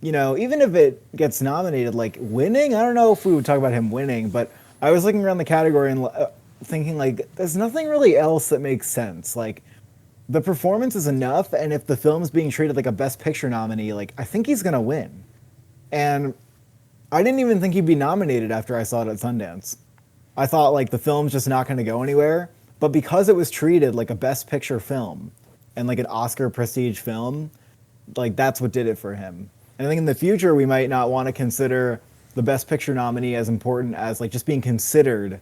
even if it gets nominated, like winning, I don't know if we would talk about him winning, but I was looking around the category and thinking like, there's nothing really else that makes sense. Like the performance is enough, and if the film's being treated like a Best Picture nominee, like I think he's gonna win. And I didn't even think he'd be nominated after I saw it at Sundance. I thought like the film's just not gonna go anywhere. But because it was treated like a Best Picture film and like an Oscar prestige film, like that's what did it for him. And I think in the future we might not want to consider the Best Picture nominee as important as like just being considered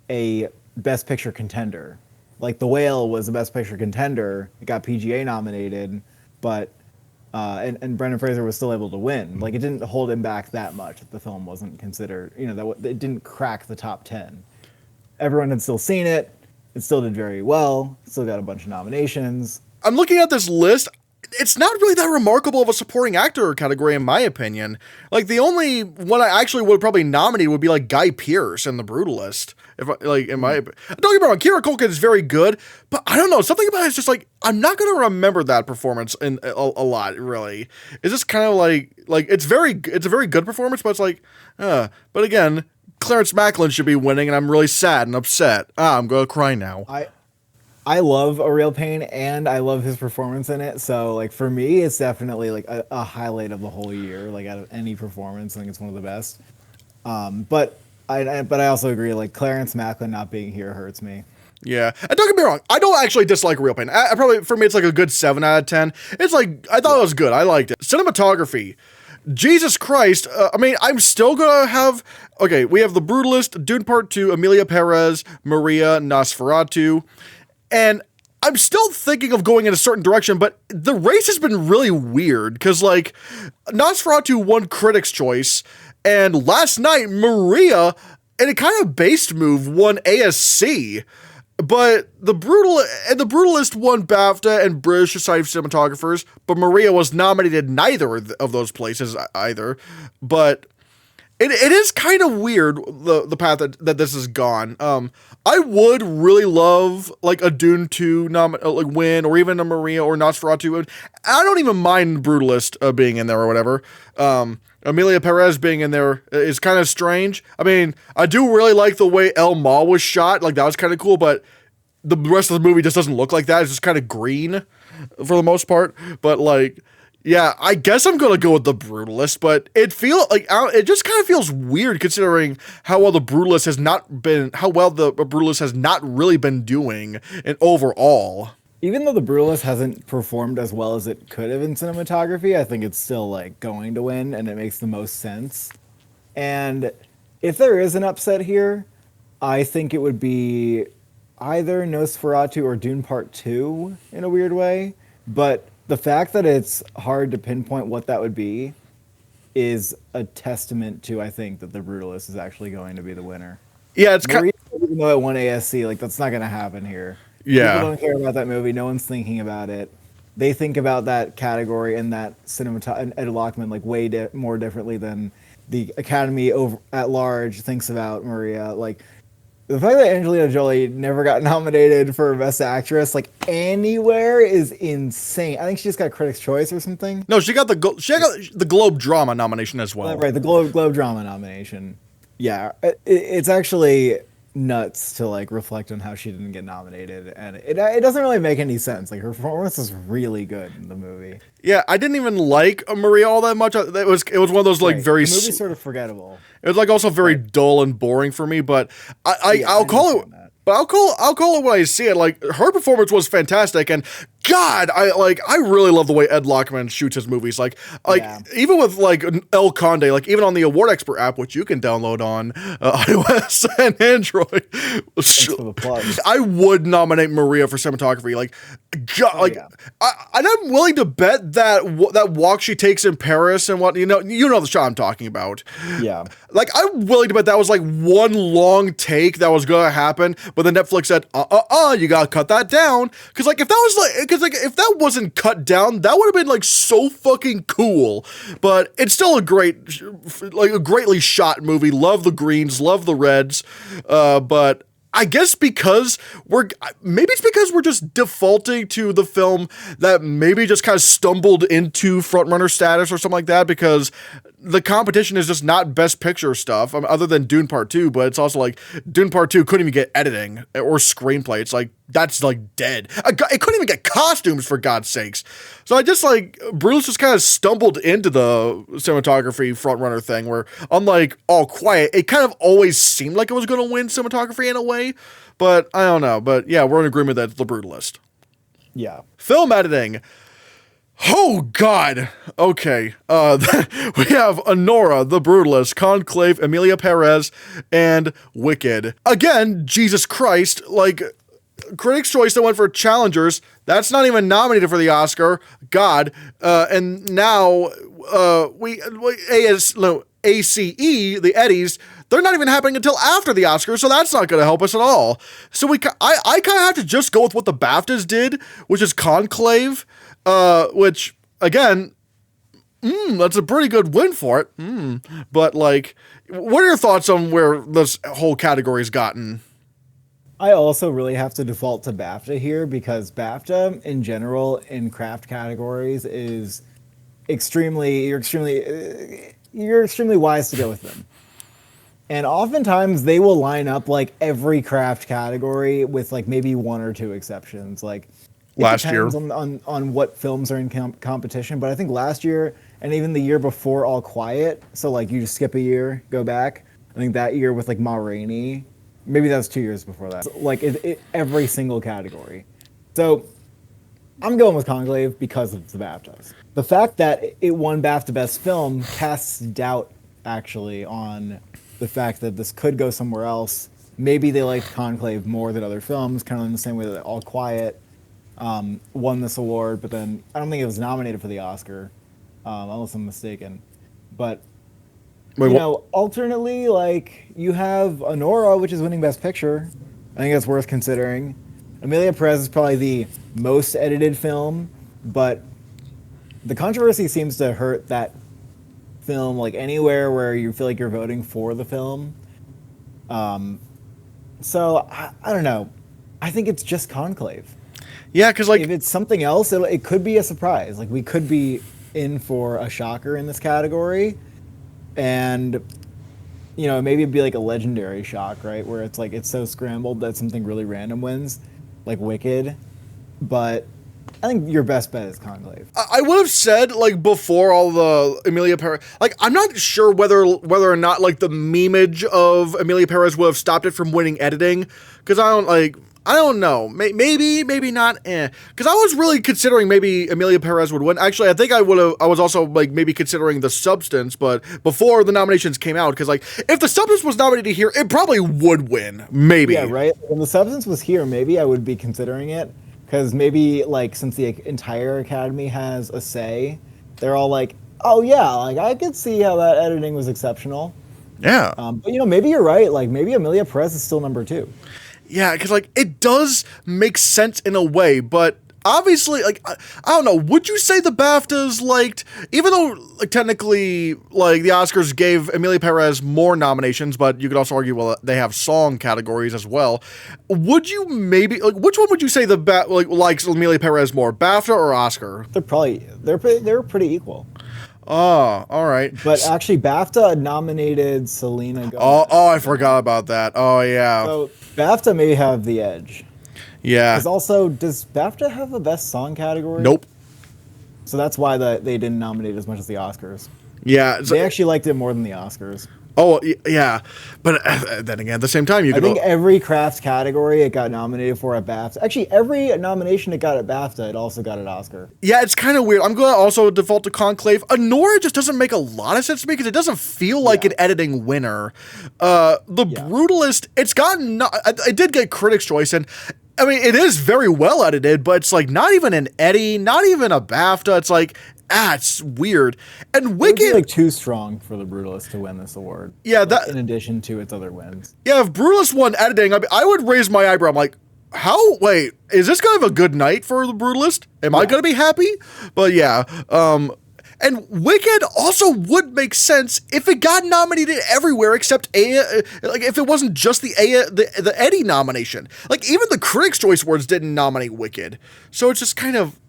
a Best Picture contender. Like The Whale was a Best Picture contender, it got PGA nominated, but and Brendan Fraser was still able to win. Like it didn't hold him back that much. The film wasn't considered, that it didn't crack the top 10. Everyone had still seen it. It still did very well. Still got a bunch of nominations. I'm looking at this list. It's not really that remarkable of a supporting actor category, in my opinion. Like the only one I actually would probably nominate would be like Guy Pearce in The Brutalist. If like in my don't get me wrong, Kieran Culkin is very good, but I don't know, something about it's just like I'm not gonna remember that performance in a lot. Really, it's just kind of like it's a very good performance, but it's like, but again. Clarence Macklin should be winning, and I'm really sad and upset. I'm gonna cry now. I love A Real Pain, and I love his performance in it. So, like for me, it's definitely like a highlight of the whole year. Like out of any performance, I think it's one of the best. But I also agree. Like Clarence Macklin not being here hurts me. Yeah, and don't get me wrong, I don't actually dislike Real Pain. I probably for me it's like a good 7 out of 10. It's like I thought it was good. I liked it. Cinematography. Jesus Christ, I mean, I'm still gonna have... Okay, we have The Brutalist, Dune Part 2, Emilia Perez, Maria, Nosferatu, and I'm still thinking of going in a certain direction, but the race has been really weird, because, like, Nosferatu won Critics' Choice, and last night, Maria, in a kind of based move, won ASC. But the Brutalist won BAFTA and British Society of Cinematographers, but Maria was nominated neither of those places either. But it is kind of weird the path that this has gone. I would really love like a Dune 2 win, or even a Maria or Nosferatu win. I don't even mind Brutalist being in there or whatever. Emilia Perez being in there is kind of strange. I mean, I do really like the way El Ma was shot. Like, that was kind of cool, but the rest of the movie just doesn't look like that. It's just kind of green for the most part. But, like, yeah, I guess I'm going to go with The Brutalist, but it just kind of feels weird considering how well The Brutalist has not really been doing overall. Even though The Brutalist hasn't performed as well as it could have in cinematography, I think it's still like going to win, and it makes the most sense. And if there is an upset here, I think it would be either Nosferatu or Dune Part 2 in a weird way. But the fact that it's hard to pinpoint what that would be is a testament to, I think, that The Brutalist is actually going to be the winner. Yeah, it's kind of... Even though it won ASC, like, that's not going to happen here. Yeah. People don't care about that movie. No one's thinking about it. they think about that category and that and Ed Lockman like way more differently than the Academy over at large thinks about Maria. Like the fact that Angelina Jolie never got nominated for Best Actress like anywhere is insane. I think she just got Critics' Choice or something. No, she got the Globe Drama nomination as well. Right, the Globe Drama nomination. Yeah, it's actually nuts to like reflect on how she didn't get nominated, and it doesn't really make any sense. Like her performance is really good in the movie. Yeah, I didn't even like Maria all that much. It was one of those like very. The movie's sort of forgettable. It was like also very dull and boring for me, but I'll call it. But I'll call it when I see it. Like her performance was fantastic, and God, I really love the way Ed Lockman shoots his movies. Like even with like El Conde, like even on the Award Expert app, which you can download on iOS and Android. Thanks for the plug. I would nominate Maria for cinematography. Like, God, and I'm willing to bet that that walk she takes in Paris and what you know the shot I'm talking about. Yeah. Like I'm willing to bet that was like one long take that was gonna happen, but then Netflix said, you gotta cut that down. Cause like if that wasn't cut down, that would have been like so fucking cool. But it's still a greatly shot movie. Love the greens, love the reds. But I guess because we're just defaulting to the film that maybe just kind of stumbled into frontrunner status or something like that, because the competition is just not Best Picture stuff, other than Dune Part 2, but it's also like Dune Part 2 couldn't even get editing or screenplay. It's like, that's like dead. It couldn't even get costumes, for God's sakes. So I just like, Bruce just kind of stumbled into the cinematography frontrunner thing where, unlike All Quiet, it kind of always seemed like it was going to win cinematography in a way, but I don't know. But yeah, we're in agreement that it's The Brutalist. Yeah. Film editing. Oh, God. Okay. We have Anora, The Brutalist, Conclave, Emilia Perez, and Wicked. Again, Jesus Christ, like, Critics' Choice that went for Challengers, that's not even nominated for the Oscar. God. And now, ACE, the Eddies, they're not even happening until after the Oscars, so that's not going to help us at all. So I kind of have to just go with what the BAFTAs did, which is Conclave. Which again, that's a pretty good win for it. But like, what are your thoughts on where this whole category's gotten? I also really have to default to BAFTA here, because BAFTA in general in craft categories is you're extremely wise to go with them. And oftentimes they will line up like every craft category with like maybe one or two exceptions. Like last year on what films are in competition, but I think last year and even the year before All Quiet, so like you just skip a year, go back, I think that year with like Ma Rainey, maybe that was 2 years before that, so like every single category. So I'm going with Conclave because of the BAFTAs. The fact that it won BAFTA Best Film casts doubt actually on the fact that this could go somewhere else. Maybe they liked Conclave more than other films, kind of in the same way that All Quiet won this award, but then I don't think it was nominated for the Oscar, unless I'm mistaken. But alternately, like you have Anora, which is winning Best Picture. I think that's worth considering. Emilia Perez is probably the most edited film, but the controversy seems to hurt that film like anywhere where you feel like you're voting for the film. So I don't know. I think it's just Conclave. Yeah, because like if it's something else, it could be a surprise. Like we could be in for a shocker in this category, and maybe it'd be like a legendary shock, right? Where it's like it's so scrambled that something really random wins, like Wicked. But I think your best bet is Conclave. I would have said like before all the Emilia Perez, like I'm not sure whether or not like the memeage of Emilia Perez would have stopped it from winning editing, because I don't know. Maybe not. Because I was really considering maybe Emilia Perez would win. Actually, I think I was also like maybe considering The Substance, but before the nominations came out, because like if The Substance was nominated here, it probably would win. Maybe. Yeah, right. When The Substance was here, maybe I would be considering it, because maybe like since the entire Academy has a say, they're all like, oh yeah, like I could see how that editing was exceptional. Yeah. But maybe you're right. Like maybe Emilia Perez is still number 2. Yeah, because like it does make sense in a way, but obviously, like, I don't know, would you say the BAFTAs liked, even though, like, technically, like, the Oscars gave Emilia Perez more nominations, but you could also argue, well, they have song categories as well. Would you maybe, like, which one would you say likes Emilia Perez more, BAFTA or Oscar? They're pretty equal. Oh, all right. But actually, BAFTA nominated Selena Gomez. Oh, I forgot about that. Oh, yeah. So BAFTA may have the edge. Yeah. Because also, does BAFTA have a best song category? Nope. So that's why they didn't nominate as much as the Oscars. Yeah. They actually liked it more than the Oscars. Oh, yeah. But then again, at the same time, I think every crafts category it got nominated for at BAFTA. Actually, every nomination it got at BAFTA, it also got at Oscar. Yeah, it's kind of weird. I'm going to also default to Conclave. Honora just doesn't make a lot of sense to me because it doesn't feel like an editing winner. Brutalist, it's gotten... It did get Critics' Choice, and I mean, it is very well edited, but it's like not even an Eddie, not even a BAFTA. It's like... it's weird. And Wicked, it would be like too strong for the Brutalist to win this award. Yeah, like, in addition to its other wins. Yeah, if Brutalist won editing, I would raise my eyebrow. I'm like, how? Wait, is this kind of a good night for the Brutalist? Am I gonna be happy? But yeah, and Wicked also would make sense if it got nominated everywhere except like if it wasn't just the Eddie nomination. Like even the Critics' Choice Awards didn't nominate Wicked, so it's just kind of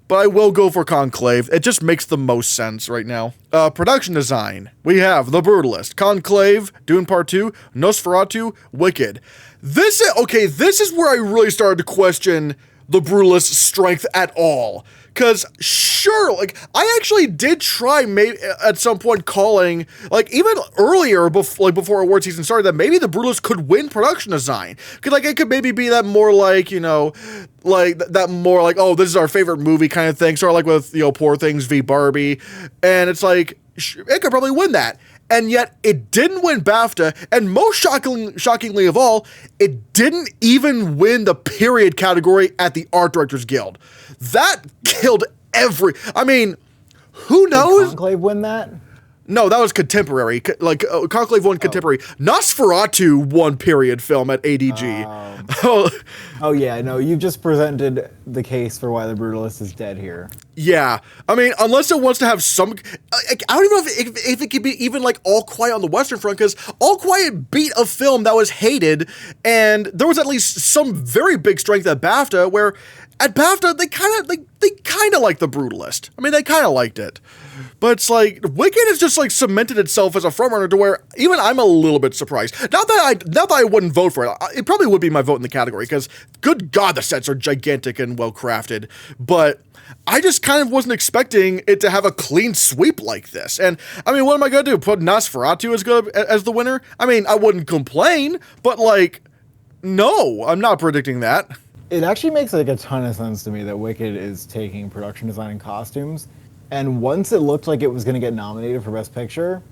But I will go for Conclave. It just makes the most sense right now. Production design. We have The Brutalist, Conclave, Dune Part 2, Nosferatu, Wicked. This is where I really started to question The Brutalist's strength at all. Because, sure, like, I actually did try maybe at some point calling, like, even earlier, before award season started, that maybe The Brutalist could win production design. Because, like, it could maybe be that more, like, you know, like, that more, like, oh, this is our favorite movie kind of thing. Sort of like with, you know, Poor Things v. Barbie. And it's like, it could probably win that. And yet, it didn't win BAFTA, and most shockingly of all, it didn't even win the period category at the Art Directors Guild. That killed I mean, who knows? Did Conclave win that? No, that was contemporary. Like, Conclave won contemporary. Nosferatu won period film at ADG. Oh, yeah, no, you've just presented the case for why The Brutalist is dead here. Yeah. I mean, unless it wants to have some... I don't even know if it could be even, like, All Quiet on the Western Front, because All Quiet beat a film that was hated, and there was at least some very big strength at BAFTA, where at BAFTA, they kind of like The Brutalist. I mean, they kind of liked it. But it's like, Wicked has just like cemented itself as a frontrunner to where even I'm a little bit surprised. Not that I wouldn't vote for it. It probably would be my vote in the category because, good God, the sets are gigantic and well crafted. But I just kind of wasn't expecting it to have a clean sweep like this. And I mean, what am I gonna do? Put Nosferatu as the winner? I mean, I wouldn't complain, but like, no, I'm not predicting that. It actually makes like a ton of sense to me that Wicked is taking production design and costumes. And once it looked like it was going to get nominated for Best Picture,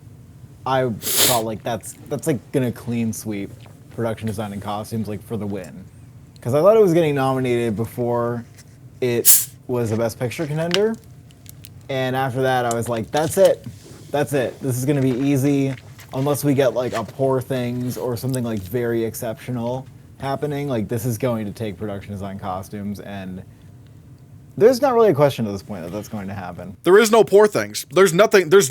I thought like that's like going to clean sweep production design and costumes like for the win. Because I thought it was getting nominated before it was a Best Picture contender. And after that, I was like, that's it. That's it. This is going to be easy. Unless we get like a Poor Things or something like very exceptional happening. Like this is going to take production design costumes, and there's not really a question at this point that that's going to happen. There is no Poor Things. There's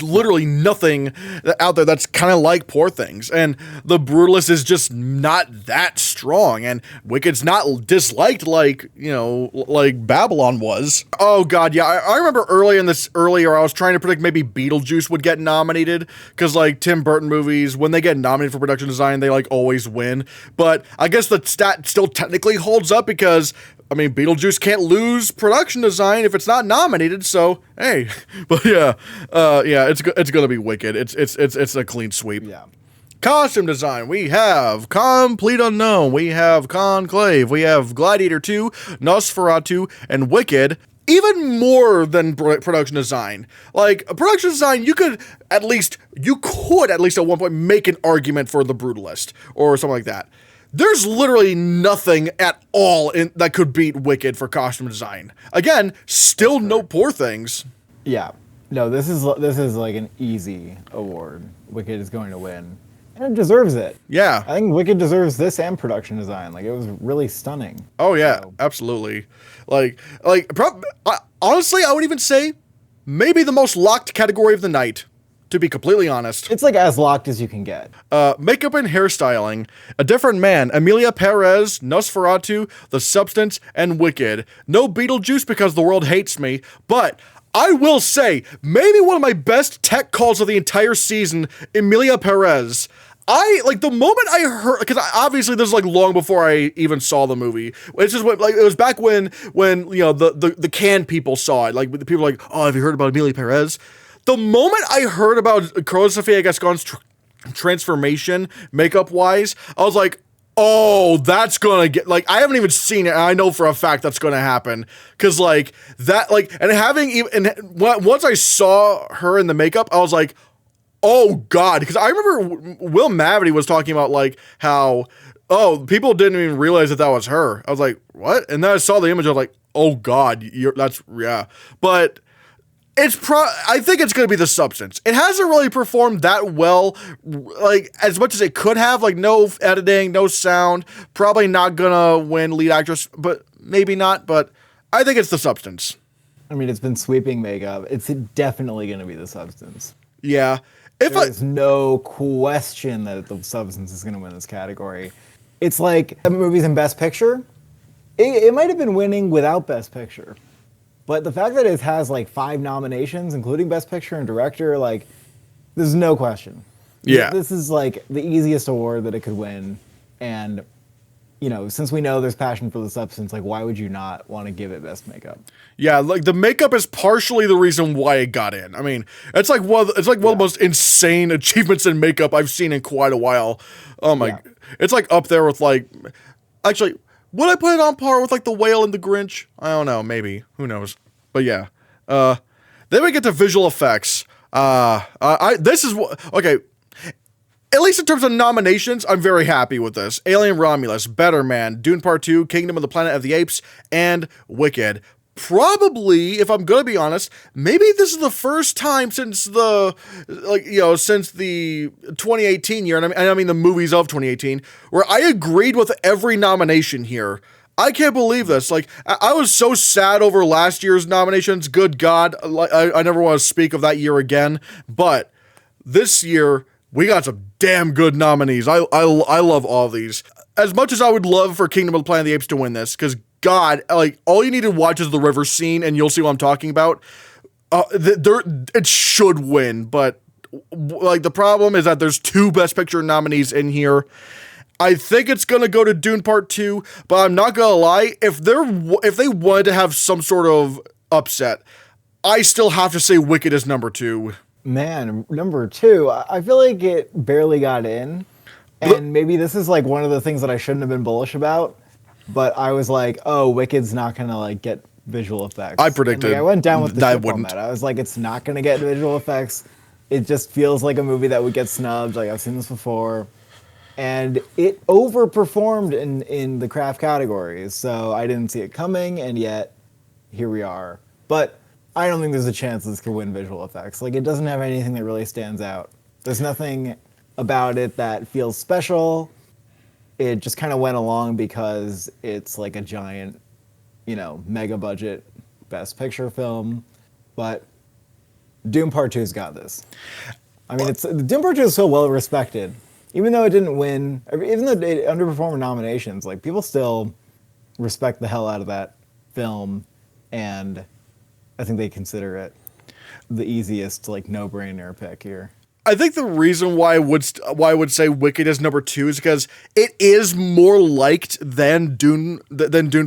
literally nothing out there that's kind of like Poor Things. And The Brutalist is just not that strong. And Wicked's not disliked like, you know, like Babylon was. Oh, God, yeah. I remember earlier, I was trying to predict maybe Beetlejuice would get nominated. Because, like, Tim Burton movies, when they get nominated for production design, they, like, always win. But I guess the stat still technically holds up because... I mean, Beetlejuice can't lose production design if it's not nominated. So hey, but yeah, it's gonna be Wicked. It's a clean sweep. Yeah. Costume design. We have Complete Unknown. We have Conclave. We have Gladiator 2, Nosferatu, and Wicked. Even more than production design. Like, production design, you could at least at one point make an argument for The Brutalist or something like that. There's literally nothing at all that could beat Wicked for costume design. Again, still no Poor Things. Yeah. No, this is like an easy award. Wicked is going to win. And it deserves it. Yeah. I think Wicked deserves this and production design. Like, it was really stunning. Oh yeah, So, absolutely. Honestly, I would even say maybe the most locked category of the night. To be completely honest, it's like as locked as you can get. makeup and hairstyling, A Different Man, Emilia Perez, Nosferatu, The Substance, and Wicked. No Beetlejuice because the world hates me, but I will say maybe one of my best tech calls of the entire season, Emilia Perez. The moment I heard, because obviously this is like long before I even saw the movie. It's just like it was back when the Cannes people saw it. Like the people were like, oh, have you heard about Emilia Perez? The moment I heard about Carlos Sofia Gascon's transformation makeup wise, I was like, oh, that's gonna get, like, I haven't even seen it, and I know for a fact that's gonna happen, because like that, like, and having even, and once I saw her in the makeup, I was like, oh god, because I remember Will Mavity was talking about like how, oh, people didn't even realize that was her. I was like, what? And then I saw the image, I was like, oh god, that's, yeah, but I think it's going to be The Substance. It hasn't really performed that well, like, as much as it could have, like, no editing, no sound, probably not going to win lead actress, but maybe not, but I think it's The Substance. I mean, it's been sweeping makeup. It's definitely going to be The Substance. Yeah. There's no question that The Substance is going to win this category. It's like movies in Best Picture. It might have been winning without Best Picture. But the fact that it has like 5 nominations, including Best Picture and Director, like, there's no question. Yeah. This is like the easiest award that it could win. And, you know, since we know there's passion for The Substance, like, why would you not want to give it Best Makeup? Yeah, like, the makeup is partially the reason why it got in. I mean, it's like one of the most insane achievements in makeup I've seen in quite a while. Oh my, it's like up there with like, actually, would I put it on par with like The Whale and The Grinch? I don't know, maybe. Who knows? But yeah. Then we get to visual effects. This is okay. At least in terms of nominations, I'm very happy with this. Alien Romulus, Better Man, Dune Part 2, Kingdom of the Planet of the Apes, and Wicked. Probably, if I'm gonna be honest, maybe this is the first time since the 2018 year, and I mean the movies of 2018, where I agreed with every nomination here. I can't believe this. Like, I was so sad over last year's nominations. Good God, I never want to speak of that year again. But this year, we got some damn good nominees. I love all of these. As much as I would love for Kingdom of the Planet of the Apes to win this, because God, like, all you need to watch is the river scene, and you'll see what I'm talking about. It should win, but like the problem is that there's 2 Best Picture nominees in here. I think it's gonna go to Dune Part 2, but I'm not gonna lie. If they wanted to have some sort of upset, I still have to say Wicked is number 2. Man, number 2, I feel like it barely got in, and maybe this is like one of the things that I shouldn't have been bullish about. But I was like, oh, Wicked's not gonna like get visual effects. I predicted. Like, I went down with the that ship on that. I was like, it's not gonna get visual effects. It just feels like a movie that would get snubbed. Like, I've seen this before. And it overperformed in the craft categories, so I didn't see it coming, and yet here we are. But I don't think there's a chance this could win visual effects. Like, it doesn't have anything that really stands out. There's nothing about it that feels special. It just kind of went along because it's like a giant, mega budget Best Picture film. But Doom Part 2's got this. I mean, Doom Part 2 is so well respected. Even though it didn't win, even though it underperformed nominations, like, people still respect the hell out of that film, and I think they consider it the easiest, like, no-brainer pick here. I think the reason why I would say Wicked is number 2 is because it is more liked than Dune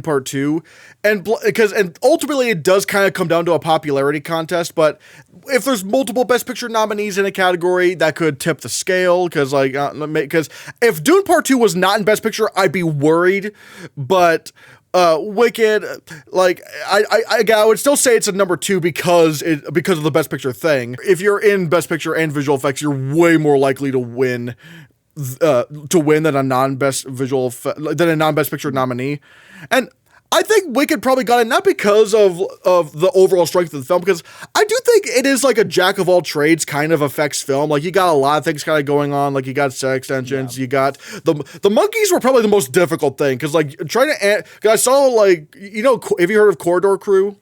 Part 2, and ultimately it does kind of come down to a popularity contest. But if there's multiple Best Picture nominees in a category, that could tip the scale. Because if Dune Part 2 was not in Best Picture, I'd be worried. But Wicked, like, I would still say it's a number 2 because of the Best Picture thing. If you're in Best Picture and visual effects, you're way more likely to win than a non-Best Picture nominee. And I think Wicked probably got it not because of the overall strength of the film, because I do think it is like a jack of all trades kind of effects film. Like you got a lot of things kind of going on. Like you got set extensions, you got the monkeys were probably the most difficult thing, because like trying to, cause I saw like, you know, have you heard of Corridor Crew?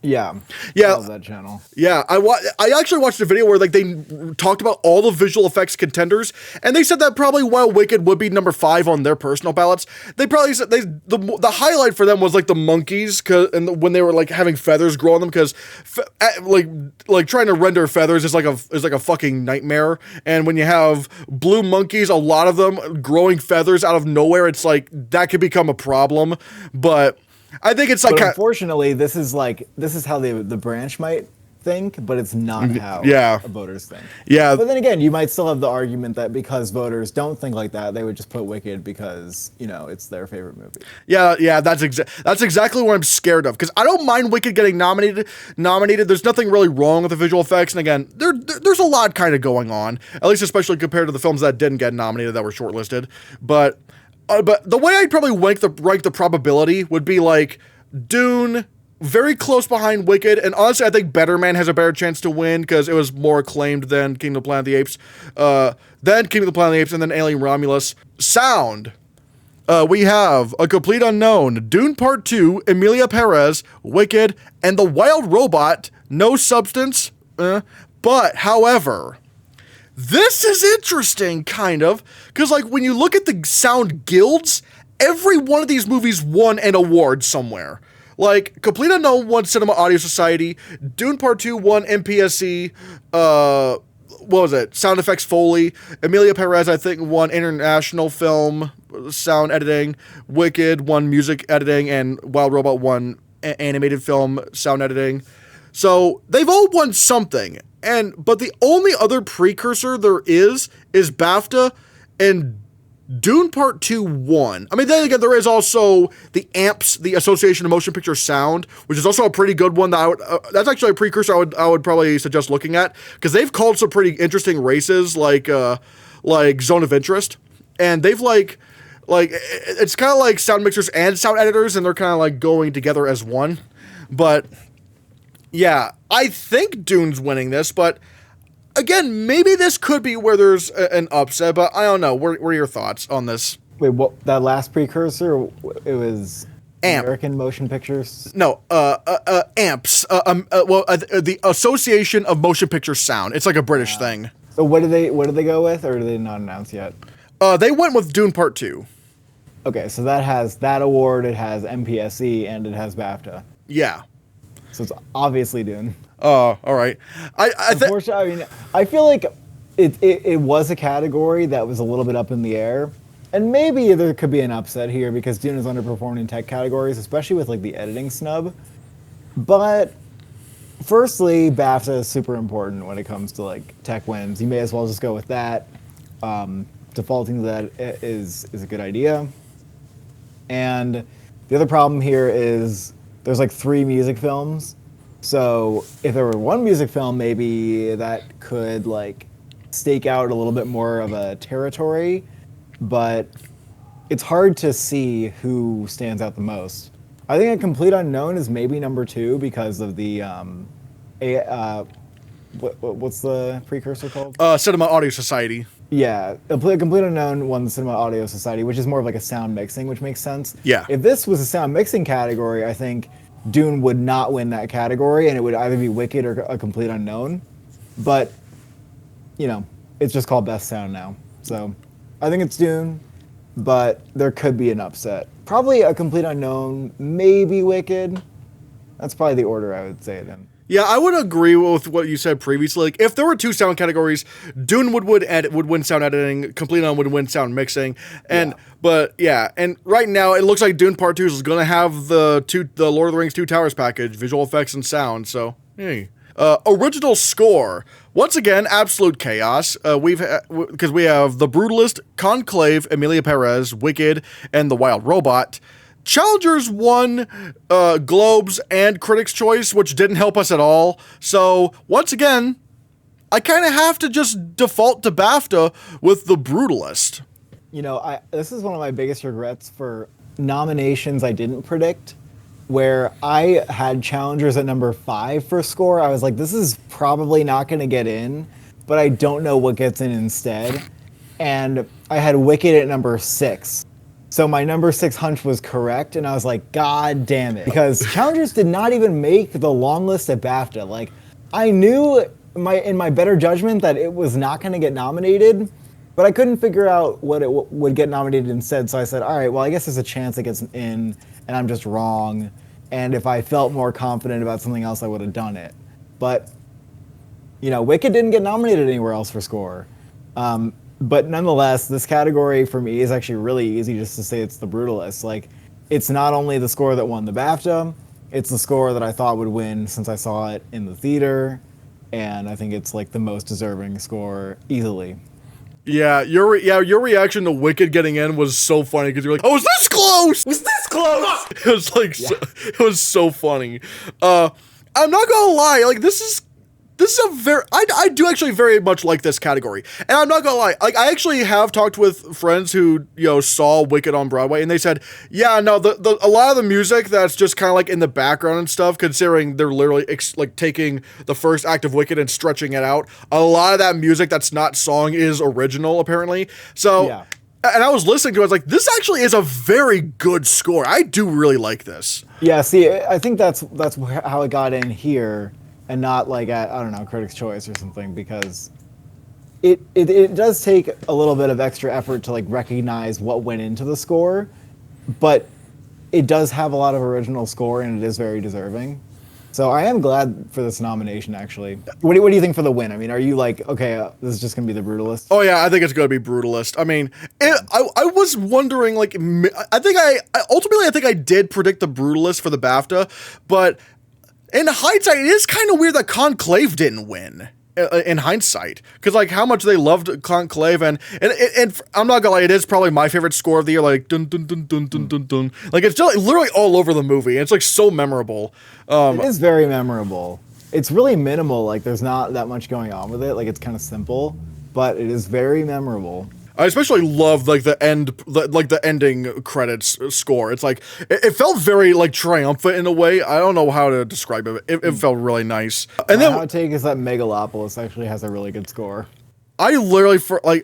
Yeah. Yeah. I love that channel. Yeah. I actually watched a video where like they talked about all the visual effects contenders, and they said that probably while Wicked would be number 5 on their personal ballots, they probably said the highlight for them was like the monkeys, and when they were like having feathers grow on them, because like trying to render feathers is like a fucking nightmare. And when you have blue monkeys, a lot of them growing feathers out of nowhere, it's like that could become a problem. But I think it's like, but unfortunately, this is how the branch might think, but it's not how voters think. Yeah. But then again, you might still have the argument that because voters don't think like that, they would just put Wicked because, you know, it's their favorite movie. Yeah, that's exactly what I'm scared of, because I don't mind Wicked getting nominated. There's nothing really wrong with the visual effects, and again, there's a lot kind of going on, at least especially compared to the films that didn't get nominated that were shortlisted. But the way I'd probably rank the probability would be like Dune, very close behind Wicked, and honestly, I think Better Man has a better chance to win because it was more acclaimed than Kingdom of the Planet of the Apes. Then Kingdom of the Planet of the Apes, and then Alien Romulus. Sound. We have A Complete Unknown, Dune Part 2, Emilia Perez, Wicked, and The Wild Robot, No Substance. But, however, this is interesting, kind of, because like when you look at the sound guilds, every one of these movies won an award somewhere. Like Complete Unknown won Cinema Audio Society, Dune Part 2 won MPSC, what was it? Sound Effects Foley. Emilia Perez, I think, won International Film Sound Editing. Wicked won Music Editing, and Wild Robot won Animated Film Sound Editing. So they've all won something. But the only other precursor there is BAFTA, and Dune Part 2 won. I mean, then again, there is also the AMPS, the Association of Motion Picture Sound, which is also a pretty good one. That's actually a precursor I would probably suggest looking at, because they've called some pretty interesting races like Zone of Interest, and they've like it's kind of like sound mixers and sound editors, and they're kind of like going together as one. But yeah, I think Dune's winning this, but again, maybe this could be where there's an upset, but I don't know. What are your thoughts on this? Wait, what? That last precursor, it was American Motion Pictures? No, AMPS. The Association of Motion Picture Sound. It's like a British thing. So what did they go with, or did they not announce yet? They went with Dune Part 2. Okay, so that has that award, it has MPSC, and it has BAFTA. Yeah. So it's obviously Dune. Oh, all right. Unfortunately, I mean, I feel like it was a category that was a little bit up in the air, and maybe there could be an upset here because Dune is underperforming in tech categories, especially with like the editing snub. But firstly, BAFTA is super important when it comes to like tech wins. You may as well just go with that. Defaulting to that is a good idea. And the other problem here is there's like 3 music films. So if there were one music film, maybe that could like stake out a little bit more of a territory, but it's hard to see who stands out the most. I think A Complete Unknown is maybe number 2 because of the what's the precursor called? Cinema Audio Society. Yeah, A Complete Unknown won the Cinema Audio Society, which is more of like a sound mixing, which makes sense. Yeah. If this was a sound mixing category, I think Dune would not win that category, and it would either be Wicked or A Complete Unknown. But, you know, it's just called Best Sound now. So I think it's Dune, but there could be an upset. Probably A Complete Unknown, maybe Wicked. That's probably the order I would say it in. Yeah, I would agree with what you said previously. Like, if there were 2 sound categories, Dune would win sound editing, Complete Unknown would win sound mixing, and and right now it looks like Dune Part 2 is going to have the Lord of the Rings 2 Towers package, visual effects and sound. So, hey. Original score. Once again, absolute chaos. Because we have The Brutalist, Conclave, Emilia Perez, Wicked, and The Wild Robot. Challengers won Globes and Critics' Choice, which didn't help us at all. So, once again, I kind of have to just default to BAFTA with The Brutalist. You know, this is one of my biggest regrets for nominations I didn't predict. where I had Challengers at number 5 for score. I was like, this is probably not going to get in, but I don't know what gets in instead. And I had Wicked at number 6. So my number 6 hunch was correct, and I was like, God damn it. Because Challengers did not even make the long list at BAFTA. Like, I knew in my better judgment that it was not going to get nominated, but I couldn't figure out what it would get nominated instead. So I said, all right, well, I guess there's a chance it gets in, and I'm just wrong. And if I felt more confident about something else, I would have done it. But, Wicked didn't get nominated anywhere else for score. But nonetheless, this category for me is actually really easy just to say it's the Brutalist. Like, it's not only the score that won the BAFTA, it's the score that I thought would win since I saw it in the theater, and I think it's like the most deserving score easily. Yeah, your reaction to Wicked getting in was so funny because you're like, "Oh, was this close? Was this close?" It was like, it was so funny. I'm not gonna lie, like this is a very, I do actually very much like this category, and I'm not gonna lie, like I actually have talked with friends who saw Wicked on Broadway, and they said, yeah, no, a lot of the music that's just kind of like in the background and stuff, considering they're literally like taking the first act of Wicked and stretching it out. A lot of that music that's not song is original, apparently. So. Yeah. And I was listening to it, I was like, this actually is a very good score. I do really like this. Yeah, see, I think that's how it got in here. And not like at, I don't know, Critics' Choice or something, because it does take a little bit of extra effort to like recognize what went into the score, but it does have a lot of original score and it is very deserving. So I am glad for this nomination, actually. What do you think for the win? I mean, are you like, okay, this is just going to be the Brutalist? Oh yeah, I think it's going to be Brutalist. I mean, I was wondering, like, I think I did predict the Brutalist for the BAFTA, but in hindsight, it is kind of weird that Conclave didn't win. In hindsight, because like how much they loved Conclave, and I'm not gonna lie, it is probably my favorite score of the year. Like dun dun dun dun dun dun dun. Like it's just literally all over the movie. It's like so memorable. It is very memorable. It's really minimal. Like there's not that much going on with it. Like it's kind of simple, but it is very memorable. I especially love like the ending credits score. It's like it felt very like triumphant in a way. I don't know how to describe it. It felt really nice. And then my hot take is that Megalopolis actually has a really good score. I literally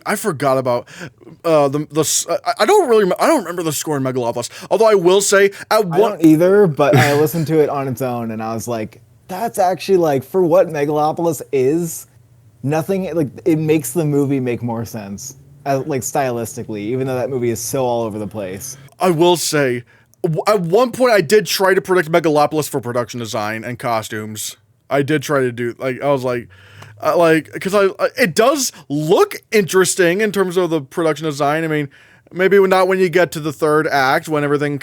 I forgot about I don't remember the score in Megalopolis. Although I will say I don't either, but I listened to it on its own and I was like, that's actually like for what Megalopolis is, nothing like it makes the movie make more sense. Like stylistically, even though that movie is so all over the place. I will say, at one point I did try to predict Megalopolis for production design and costumes. I did try to do, like, I was like, because it does look interesting in terms of the production design. I mean, maybe not when you get to the third act, when everything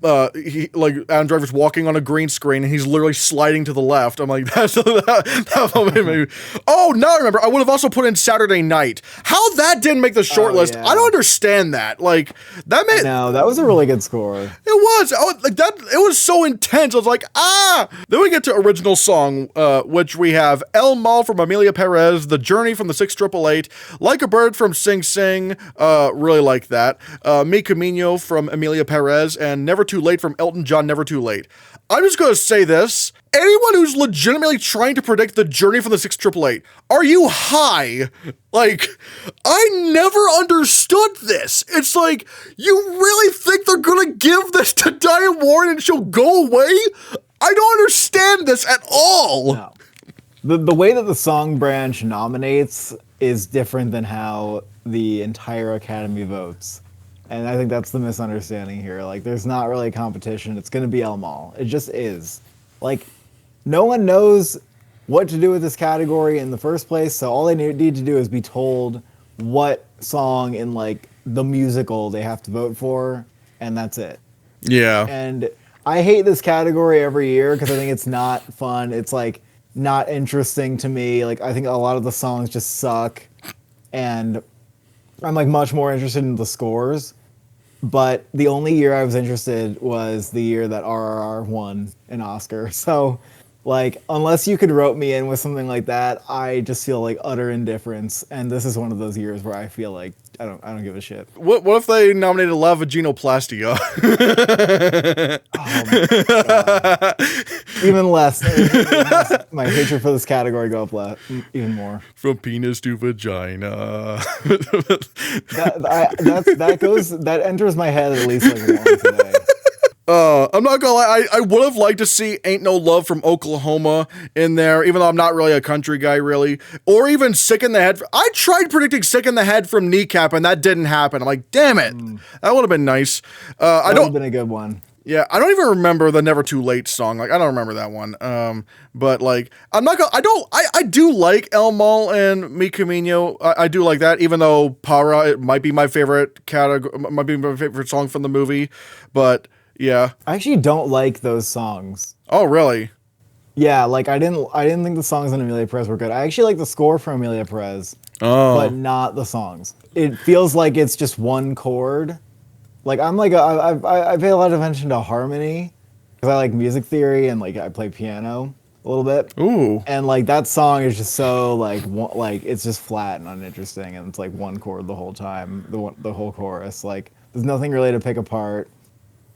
Adam Driver's walking on a green screen and he's literally sliding to the left. I'm like, that moment maybe. Oh, now I remember. I would have also put in Saturday Night. How that didn't make the short list, yeah. I don't understand that. Like that made no, that was a really good score. It was. It was so intense. I was like, ah. Then we get to original song, which we have El Mal from Amelia Perez, The Journey from the 688, Like a Bird from Sing Sing. Really like that. Mi Camino from Amelia Perez, and Never Too Late from Elton John, Never Too Late. I'm just going to say this. Anyone who's legitimately trying to predict The Journey from the 688, are you high? Like, I never understood this. It's like, you really think they're going to give this to Diane Warren and she'll go away? I don't understand this at all. No. The way that the song branch nominates is different than how the entire Academy votes. And I think that's the misunderstanding here. Like, there's not really a competition. It's going to be El Mal. It just is. Like, no one knows what to do with this category in the first place, so all they need to do is be told what song in, like, the musical they have to vote for, and that's it. Yeah. And I hate this category every year because I think it's not fun. It's, like, not interesting to me. Like, I think a lot of the songs just suck, and I'm, like, much more interested in the scores. But the only year I was interested was the year that RRR won an Oscar. So Like, unless you could rope me in with something like that, I just feel like utter indifference. And this is one of those years where I feel like I don't give a shit. What if they nominated Lavaginoplastia? Oh my god! Even less. It makes my hatred for this category go up even more. From penis to vagina. That enters my head at least like once a day. I'm not gonna lie, I would have liked to see Ain't No Love from Oklahoma in there, even though I'm not really a country guy, really. Or even Sick in the Head. I tried predicting Sick in the Head from Kneecap, and that didn't happen. I'm like, damn it. That would have been nice. That would have been a good one. Yeah, I don't even remember the Never Too Late song. Like, I don't remember that one. But like, I'm not gonna. I do like El Mal and Mi Camino. I do like that, even though Para it might be my favorite category, might be my favorite song from the movie. But yeah, I actually don't like those songs. oh really? Yeah, like I didn't think the songs in Amelia Perez were good. I actually like the score from Amelia Perez, Oh, but not the songs. It feels like it's just one chord. Like I'm like I pay a lot of attention to harmony because I like music theory and like I play piano a little bit. ooh. And like that song is just so like it's just flat and uninteresting and it's like one chord the whole time, the whole chorus. Like there's nothing really to pick apart.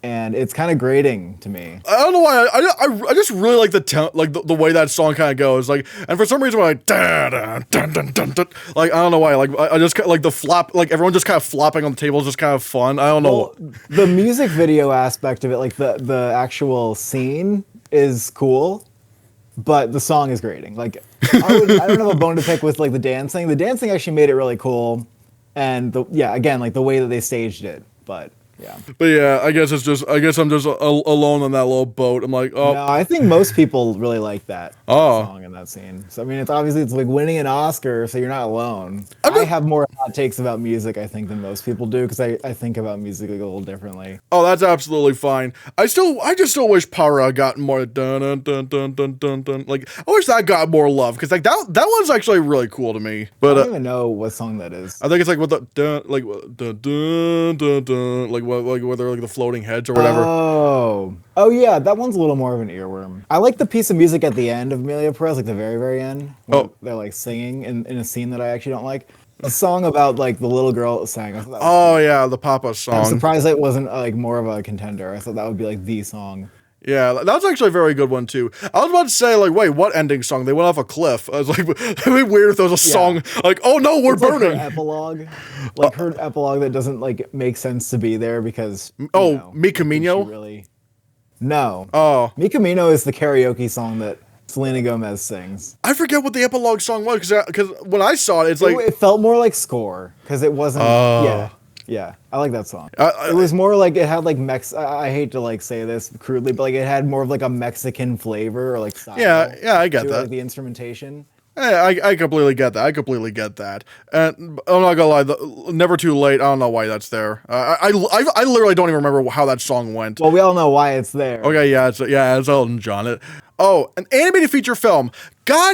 And it's kind of grating to me. I don't know why. I just really like the way that song kind of goes. Like, and for some reason, when like dun, dun, dun, dun, dun, like I don't know why. Like I just like the flop. Like everyone just kind of flopping on the table is just kind of fun. I don't know. Well, the music video aspect of it, like the actual scene, is cool, but the song is grating. Like I don't have a bone to pick with like the dancing. The dancing actually made it really cool, and again like the way that they staged it, but. Yeah. But yeah, I guess I'm just alone on that little boat. I'm like, oh, No, I think most people really like that Oh. song in that scene. So I mean, it's like winning an Oscar, so you're not alone. I have more hot takes about music, I think, than most people do because I think about music like a little differently. oh, that's absolutely fine. I just still wish Para got more dun dun dun dun dun dun dun. Like I wish that got more love because like that one's actually really cool to me. I But don't even know what song that is. I think it's like what the dun like dun dun dun dun like where they're like the floating heads or whatever. Oh yeah, that one's a little more of an earworm. I like the piece of music at the end of Amelia Perez, like the very, very end, when they're like singing in a scene that I actually don't like. A song about like the little girl that sang. I thought that was Oh yeah, the Papa song. I'm surprised that wasn't like more of a contender. I thought that would be like the song. Yeah, that was actually a very good one too. I was about to say like, wait, what ending song? They went off a cliff. I was like, it'd be weird if there was a song like, oh no, we're It's like burning. her epilogue that doesn't like make sense to be there because Mi Camino. No. Oh, Mi Camino is the karaoke song that Selena Gomez sings. I forget what the epilogue song was because when I saw it, it's like It felt more like Score because it wasn't. Yeah, I like that song. It was more like it had like I hate to like say this crudely, but like it had more of like a Mexican flavor or like style. Yeah, I get to it, that. like the instrumentation. I completely get that. I completely get that. And I'm not gonna lie, Never Too Late. I don't know why that's there. I literally don't even remember how that song went. Well, we all know why it's there. Okay, it's Elton John. An animated feature film. How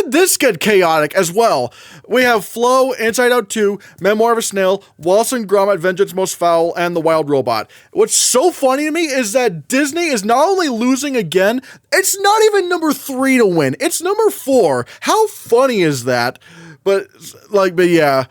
did this get chaotic as well? We have Flow, Inside Out 2, Memoir of a Snail, Wallace and Gromit, Vengeance Most Foul, and The Wild Robot. What's so funny to me is that Disney is not only losing again, it's not even number 3 to win. It's number 4. How funny is that? But yeah.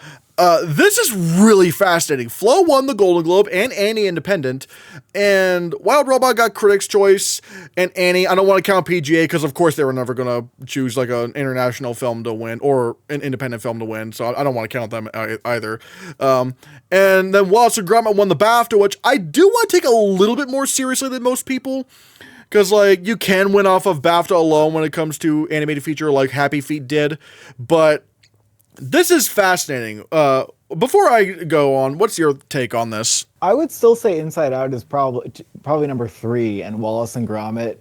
This is really fascinating. Flo won the Golden Globe and Annie Independent, and Wild Robot got Critics' Choice, and Annie, I don't want to count PGA because of course they were never going to choose like an international film to win or an independent film to win, so I don't want to count them either. And then Wallace and Gromit won the BAFTA, which I do want to take a little bit more seriously than most people. Because, like, you can win off of BAFTA alone when it comes to animated feature like Happy Feet did, but this is fascinating. Before I go on, what's your take on this? I would still say Inside Out is probably number 3, and Wallace and Gromit's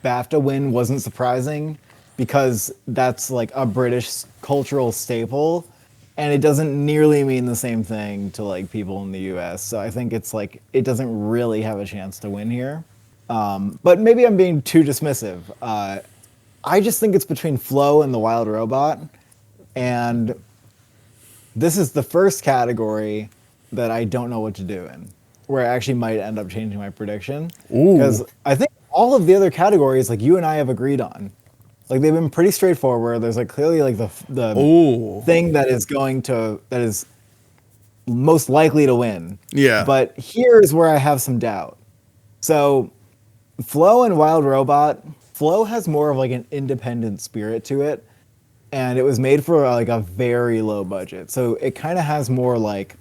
BAFTA win wasn't surprising because that's like a British cultural staple, and it doesn't nearly mean the same thing to like people in the U.S. So I think it's like it doesn't really have a chance to win here. But maybe I'm being too dismissive. I just think it's between Flow and The Wild Robot. And this is the first category that I don't know what to do in, where I actually might end up changing my prediction. Because I think all of the other categories, like you and I have agreed on. Like they've been pretty straightforward. There's like clearly like the Oh, thing that is most likely to win. yeah. But here's where I have some doubt. So Flow and Wild Robot, Flow has more of like an independent spirit to it, and it was made for like a very low budget. So it kind of has more like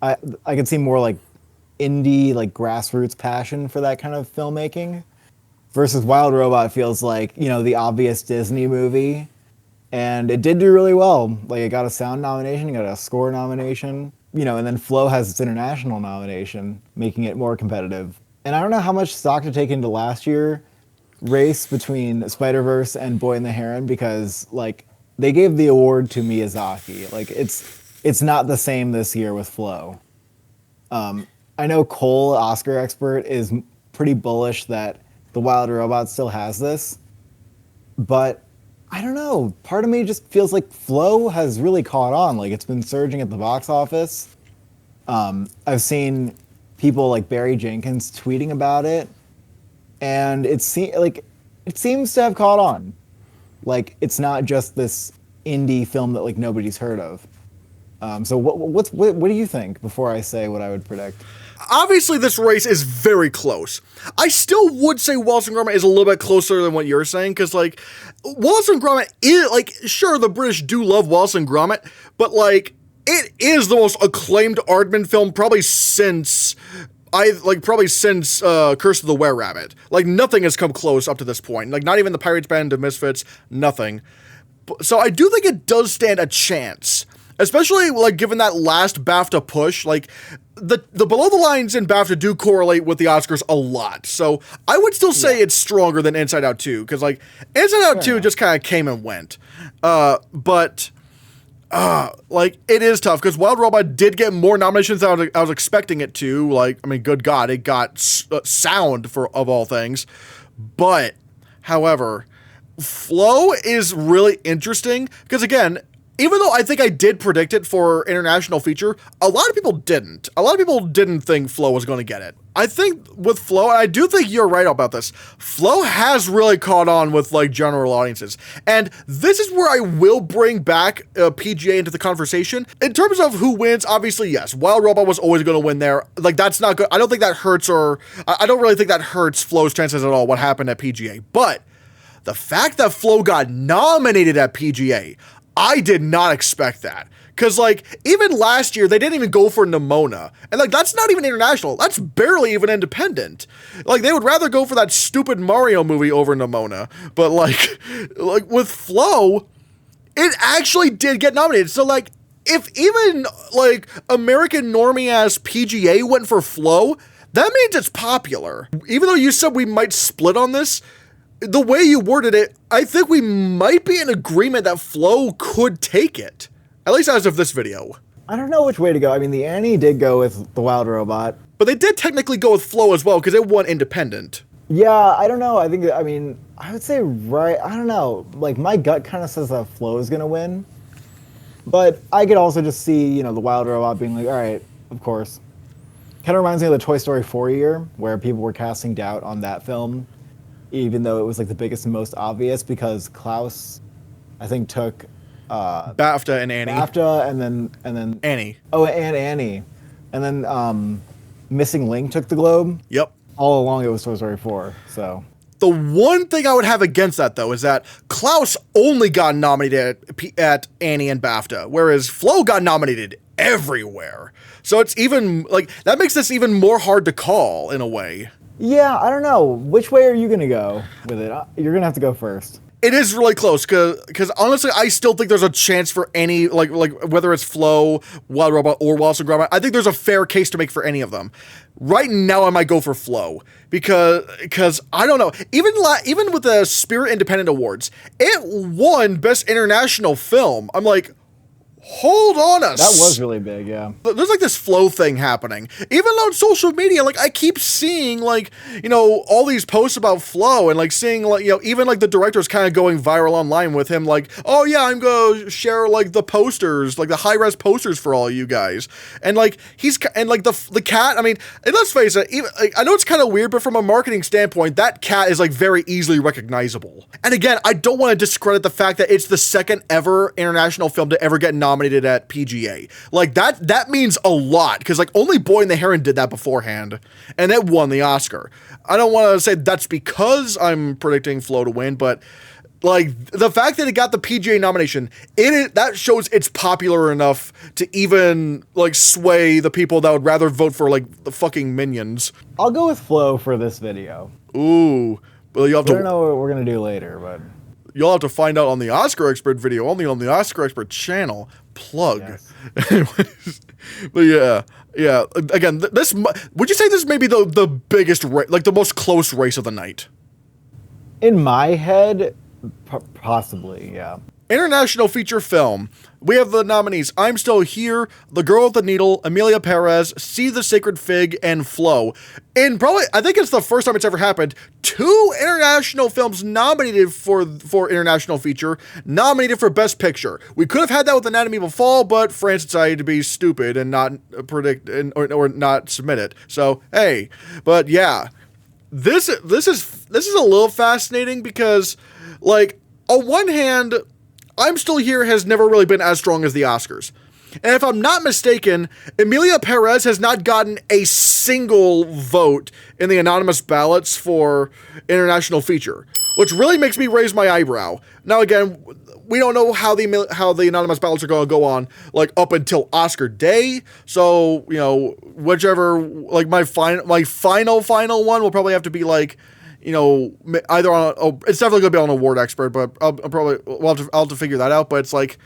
I could see more like indie, like grassroots passion for that kind of filmmaking. Versus Wild Robot feels like, you know, the obvious Disney movie. And it did do really well. Like it got a sound nomination, it got a score nomination, you know, and then Flow has its international nomination, making it more competitive. And I don't know how much stock to take into last year race between Spider-Verse and Boy and the Heron because like they gave the award to Miyazaki. Like it's not the same this year with Flow. I know Cole, Oscar expert, is pretty bullish that the Wild Robot still has this, but I don't know. Part of me just feels like Flow has really caught on. Like it's been surging at the box office. I've seen people like Barry Jenkins tweeting about it, and it seems to have caught on. Like it's not just this indie film that like nobody's heard of. So what do you think before I say what I would predict? Obviously, this race is very close. I still would say Wallace and Gromit is a little bit closer than what you're saying, because, like, Wallace and Gromit is, like, sure, the British do love Wallace and Gromit, but, like, it is the most acclaimed Aardman film probably since Curse of the Were-Rabbit. Like, nothing has come close up to this point. Like, not even the Pirates Band of Misfits, nothing. So I do think it does stand a chance. Especially, like, given that last BAFTA push, like, the below the lines in BAFTA do correlate with the Oscars a lot. So I would still say it's stronger than Inside Out 2, because, like, Inside Out 2 just kind of came and went. But it is tough, because Wild Robot did get more nominations than I was expecting it to. Like, I mean, good God, it got sound of all things. But, however, Flow is really interesting, because, again, even though I think I did predict it for international feature, a lot of people didn't. A lot of people didn't think Flow was going to get it. I think with Flow, and I do think you're right about this, Flow has really caught on with, like, general audiences. And this is where I will bring back PGA into the conversation. In terms of who wins, obviously, yes, Wild Robot was always going to win there. Like, that's not good. I don't think that hurts, I don't really think that hurts Flow's chances at all, what happened at PGA. But the fact that Flow got nominated at PGA, I did not expect that. Because, like, even last year, they didn't even go for Nimona. And, like, that's not even international. That's barely even independent. Like, they would rather go for that stupid Mario movie over Nimona. But, like with Flow, it actually did get nominated. So, like, if even, like, American normie-ass PGA went for Flow, that means it's popular. Even though you said we might split on this, the way you worded it, I think we might be in agreement that Flow could take it. At least as of this video. I don't know which way to go. I mean, the Annie did go with the Wild Robot. But they did technically go with Flow as well, because it won independent. Yeah, I don't know. I would say I don't know. Like, my gut kind of says that Flow is going to win. But I could also just see, you know, the Wild Robot being like, all right, of course. Kind of reminds me of the Toy Story 4 year, where people were casting doubt on that film, even though it was like the biggest and most obvious, because Klaus, I think, took BAFTA and Annie. BAFTA and then Annie. Oh, and Annie, and then Missing Link took the Globe. Yep. All along it was Toy Story 4. So the one thing I would have against that, though, is that Klaus only got nominated at Annie and BAFTA, whereas Flow got nominated everywhere. So it's even like that makes this even more hard to call in a way. Yeah, I don't know. Which way are you going to go with it? You're going to have to go first. It is really close, because honestly, I still think there's a chance for any, like whether it's Flow, Wild Robot, or Wallace and Gromit, I think there's a fair case to make for any of them. Right now, I might go for Flow, because I don't know. Even with the Spirit Independent Awards, it won Best International Film. I'm like, hold on a That was really big, yeah. there's like this flow thing happening. Even on social media, like I keep seeing like, you know, all these posts about flow and like seeing like, you know, even like the director's kind of going viral online with him like, oh yeah, I'm gonna share like the posters, like the high-res posters for all you guys. And like and like the cat, I mean, and let's face it, even like, I know it's kind of weird, but from a marketing standpoint, that cat is like very easily recognizable. And again, I don't want to discredit the fact that it's the second ever international film to ever get nominated at PGA. Like that means a lot because like only Boy and the Heron did that beforehand, and it won the Oscar. I don't want to say that's because I'm predicting Flow to win, but like the fact that it got the PGA nomination, that shows it's popular enough to even like sway the people that would rather vote for like the fucking Minions. I'll go with Flow for this video. Ooh, well you have I don't know what we're gonna do later, but you'll have to find out on the Oscar Expert video, only on the Oscar Expert channel. Plug. Yes. Anyways, but yeah. Again, this would you say this may be the biggest like the most close race of the night? In my head, possibly, yeah. International feature film. We have the nominees: I'm Still Here, The Girl with the Needle, Emilia Perez, See the Sacred Fig, and Flow. And probably, I think it's the first time it's ever happened. 2 international films nominated for international feature, nominated for Best Picture. We could have had that with Anatomy of a Fall, but France decided to be stupid and not predict or not submit it. So hey, but yeah, this is a little fascinating because, like, on one hand, I'm Still Here has never really been as strong as the Oscars. And if I'm not mistaken, Emilia Perez has not gotten a single vote in the anonymous ballots for international feature, which really makes me raise my eyebrow. Now again, we don't know how the anonymous ballots are going to go on like up until Oscar day. So, you know, whichever, like my final one will probably have to be like, you know, either on it's definitely gonna be on Award Expert, but I'll have to figure that out. But it's like,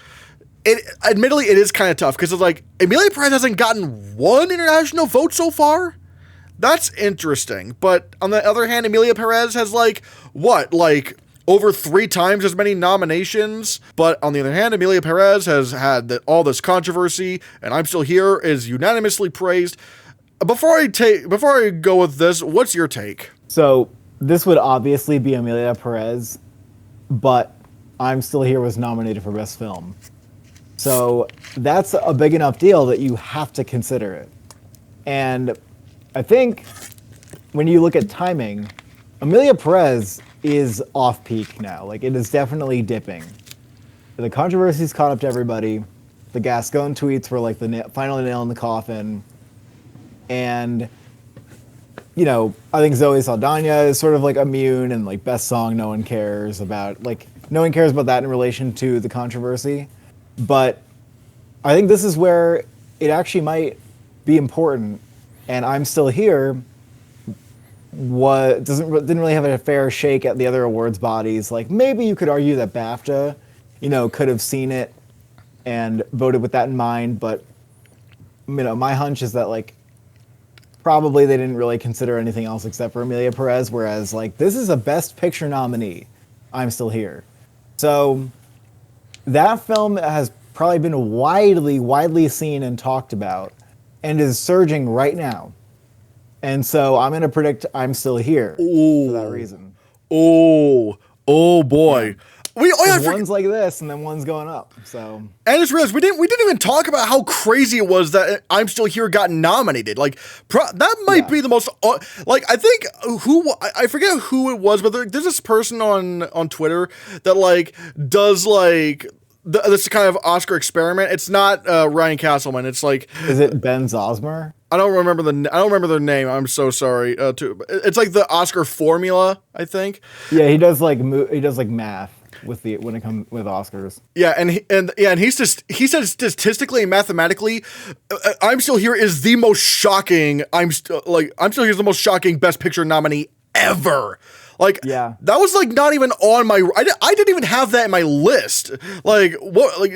admittedly, it is kind of tough because it's like Emilia Perez hasn't gotten one international vote so far. That's interesting. But on the other hand, Emilia Perez has like over 3 times as many nominations. But on the other hand, Emilia Perez has had all this controversy, and I'm Still Here is unanimously praised. Before I go with this, what's your take? So this would obviously be Emilia Perez, but I'm Still Here was nominated for Best Film. So that's a big enough deal that you have to consider it. And I think when you look at timing, Emilia Perez is off peak now. Like, it is definitely dipping. The controversy's caught up to everybody. The Gascon tweets were like the final nail in the coffin. And you know, I think Zoe Saldana is sort of like immune and like best song no one cares about. Like, no one cares about that in relation to the controversy. But I think this is where it actually might be important. And I'm Still Here didn't really have a fair shake at the other awards bodies. Like, maybe you could argue that BAFTA, you know, could have seen it and voted with that in mind. But, you know, my hunch is that like, probably they didn't really consider anything else except for Emilia Perez, whereas like this is a Best Picture nominee, I'm Still Here. So that film has probably been widely seen and talked about and is surging right now. And so I'm going to predict I'm Still Here for that reason. Oh boy. Yeah. One's like this, and then one's going up. So, and I just realized we didn't even talk about how crazy it was that I'm Still Here got nominated. Like, that might be the most. Like, I think I forget who it was, but there's this person on Twitter that like does like this kind of Oscar experiment. It's not Ryan Castleman. It's like, is it Ben Zosmer? I don't remember their name. I'm so sorry. It's like the Oscar formula, I think. Yeah, he does like math when it comes with Oscars. Yeah, and he said statistically and mathematically, I'm Still Here is the most shocking. I'm Still Here is the most shocking Best Picture nominee ever. Like, yeah, that was like not even on my. I didn't even have that in my list. Like, what? Like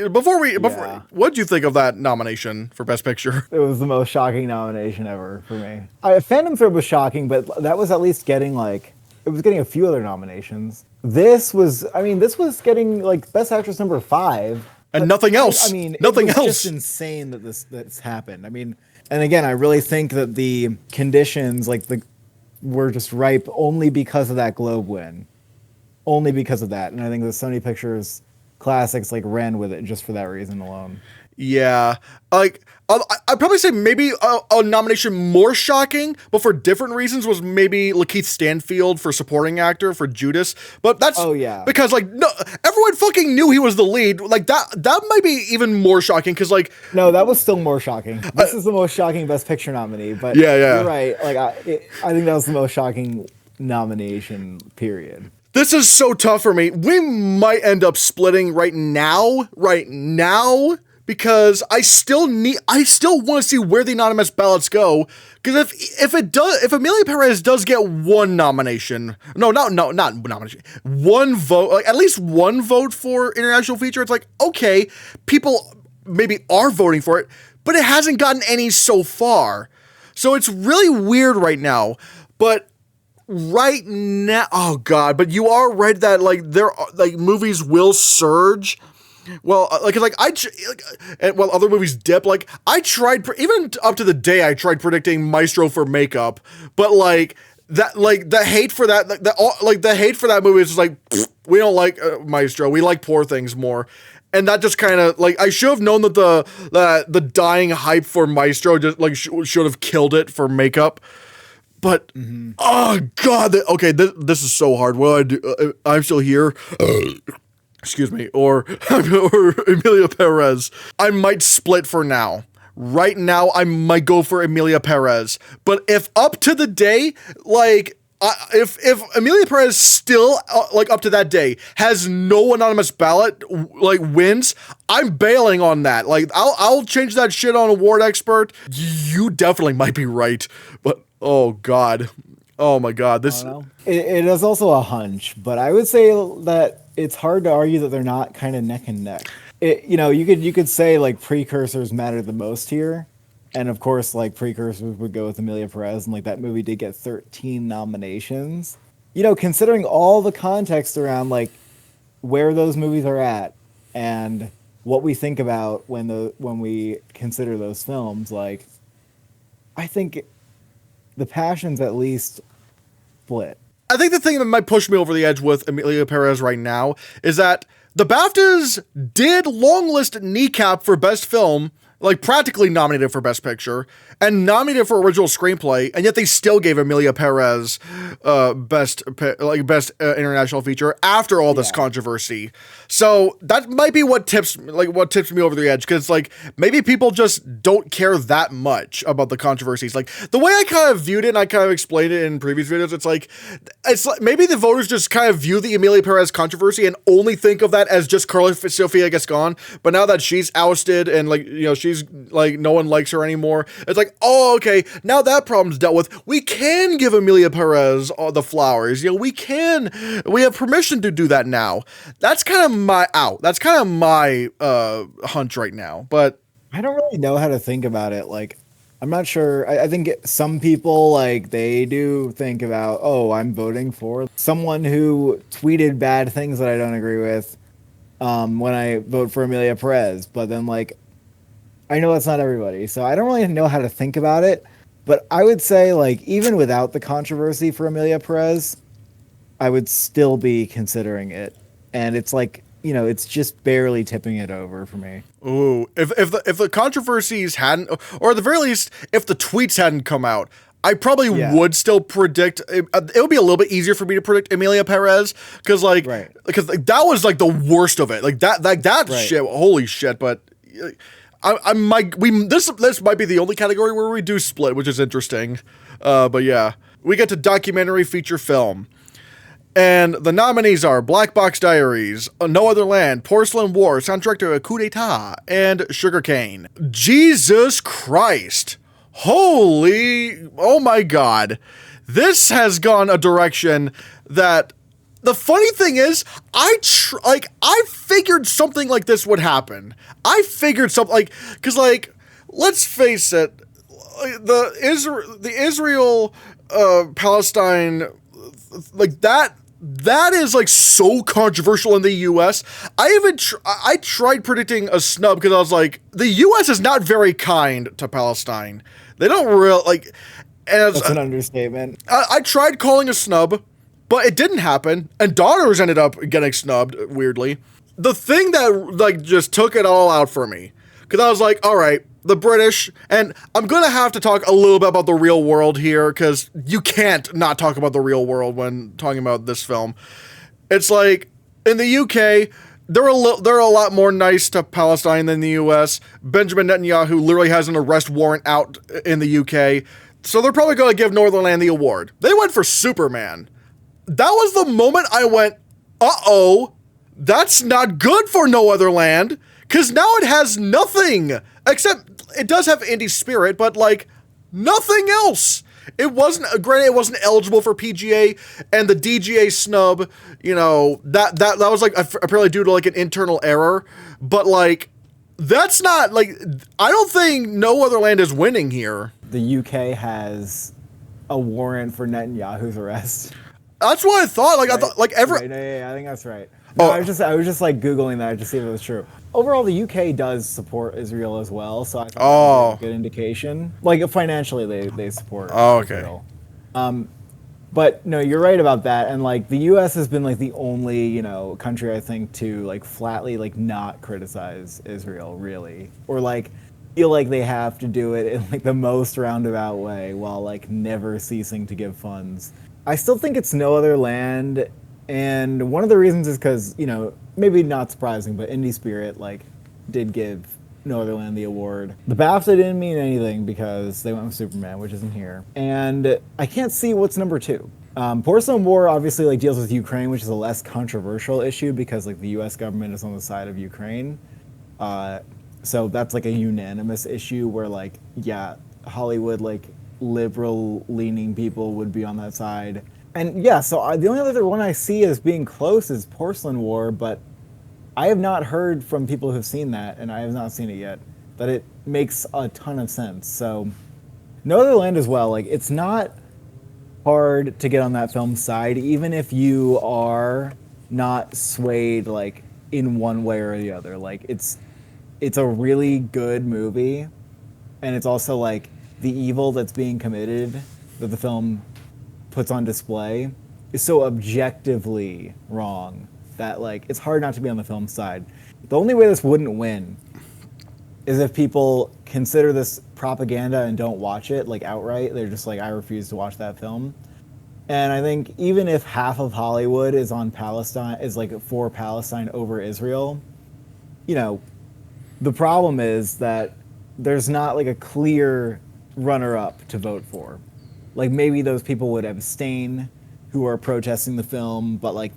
what do you think of that nomination for Best Picture? It was the most shocking nomination ever for me. Phantom Thread was shocking, but that was at least getting like. It was getting a few other nominations. This was getting like Best Actress number 5. and nothing else. I mean, nothing it was else. just insane that that's happened. I mean, and again, I really think that the conditions were just ripe only because of that Globe win, only because of that. And I think the Sony Pictures Classics ran with it just for that reason alone. Yeah, I'd probably say maybe a nomination more shocking, but for different reasons, was maybe Lakeith Stanfield for supporting actor for Judas. But that's because no, everyone fucking knew he was the lead. That might be even more shocking because no, that was still more shocking. This is the most shocking Best Picture nominee. But yeah, you're right. I think that was the most shocking nomination. Period. This is so tough for me. We might end up splitting right now. Because I still want to see where the anonymous ballots go. Because if Amelia Perez does get one nomination, not nomination, one vote, at least one vote for international feature, it's okay, people maybe are voting for it, but it hasn't gotten any so far. So it's really weird right now. But right now, oh god, but you are right that there are movies will surge. Well, while other movies dip, I tried, even up to the day I tried predicting Maestro for makeup, but the hate for that, the hate for that movie is just we don't like Maestro, we like Poor Things more. And that just kind of, I should have known that the dying hype for Maestro just, should have killed it for makeup. But, oh god, okay, this is so hard. What do I do? I'm still here. Excuse me, or Emilia Perez. I might split for now. Right now, I might go for Emilia Perez. But if up to the day, if Emilia Perez still, up to that day, has no anonymous ballot, wins, I'm bailing on that. I'll change that shit on Award Expert. You definitely might be right. But, oh god. Oh my god. This... It is also a hunch, but I would say that it's hard to argue that they're not kind of neck and neck. You could say precursors matter the most here, and of course precursors would go with Emilia Perez, and that movie did get 13 nominations. Considering all the context around where those movies are at and what we think about when we consider those films, I think the passions at least split. I think the thing that might push me over the edge with Emilia Perez right now is that the BAFTAs did longlist Kneecap for Best Film, practically nominated for Best Picture, and nominated for Original Screenplay, and yet they still gave Emilia Perez best international feature after all this controversy. So that might be what tips me over the edge, because maybe people just don't care that much about the controversies. The way I kind of viewed it, and I kind of explained it in previous videos, it's maybe the voters just kind of view the Emilia Perez controversy and only think of that as just Carla Sofia Gascon. But now that she's ousted and she's no one likes her anymore, it's oh, okay, now that problem's dealt with. We can give Emilia Perez the flowers. We have permission to do that now. That's kind of my hunch right now. But I don't really know how to think about it. I'm not sure. I think some people they do think about, oh, I'm voting for someone who tweeted bad things that I don't agree with when I vote for Emilia Perez. But then I know that's not everybody, so I don't really know how to think about it. But I would say, even without the controversy for Emilia Perez, I would still be considering it. And it's it's just barely tipping it over for me. Ooh, if the controversies hadn't, or at the very least, if the tweets hadn't come out, I probably would still predict. It would be a little bit easier for me to predict Emilia Perez, because that was the worst of it. That shit. Holy shit! But this might be the only category where we do split, which is interesting. But yeah, we get to documentary feature film. And the nominees are Black Box Diaries, No Other Land, Porcelain War, soundtrack to a Coup d'etat, and Sugarcane. Jesus Christ. Oh my god. This has gone a direction that... The funny thing is, I figured something like this would happen. I figured something because let's face it, the Israel Palestine, that is like so controversial in the U.S. I tried predicting a snub because I was like, the U.S. is not very kind to Palestine. They don't real like. As That's an understatement. I tried calling a snub, but it didn't happen, and Daughters ended up getting snubbed weirdly. The thing that like just took it all out for me, because I was like, all right, the British, and I'm gonna have to talk a little bit about the real world here, because you can't not talk about the real world when talking about this film. It's like in the UK, they're a lot more nice to Palestine than the US. Benjamin Netanyahu literally has an arrest warrant out in the UK, so they're probably going to give Northernland the award. They went for Superman. That was the moment I went, uh-oh, that's not good for No Other Land, because now it has nothing, except it does have indie spirit, but like nothing else. It wasn't, granted, it wasn't eligible for PGA, and the DGA snub, you know, that was like apparently due to like an internal error, but like that's not like, I don't think No Other Land is winning here. The UK has a warrant for Netanyahu's arrest. That's what I thought. Like, right? I thought, like, Right, I think that's right. No, I was just like Googling that to see if it was true. Overall, the UK does support Israel as well, so I thought that was a good indication. Like, financially, they support Israel. But no, you're right about that. And like, the US has been like the only, you know, country I think to like flatly like not criticize Israel really, or like feel like they have to do it in like the most roundabout way while like never ceasing to give funds. I still think it's No Other Land, and one of the reasons is because, you know, maybe not surprising, but Indie Spirit like did give No Other Land the award. The BAFTA didn't mean anything because they went with Superman, which isn't here, and I can't see what's number two. Porcelain War obviously like deals with Ukraine, which is a less controversial issue because like the U.S. government is on the side of Ukraine, so that's like a unanimous issue where like, yeah, Hollywood like liberal-leaning people would be on that side. And yeah, so the only other one I see as being close is Porcelain War, but I have not heard from people who've seen that, and I have not seen it yet, that it makes a ton of sense. So No Other Land as well, like it's not hard to get on that film's side, even if you are not swayed like in one way or the other. Like it's a really good movie, and it's also like the evil that's being committed that the film puts on display is so objectively wrong that like it's hard not to be on the film side. The only way this wouldn't win is if people consider this propaganda and don't watch it like outright. They're just like, I refuse to watch that film. And I think even if half of Hollywood is on Palestine, is like for Palestine over Israel, you know, the problem is that there's not like a clear runner-up to vote for. Like maybe those people would abstain who are protesting the film, but like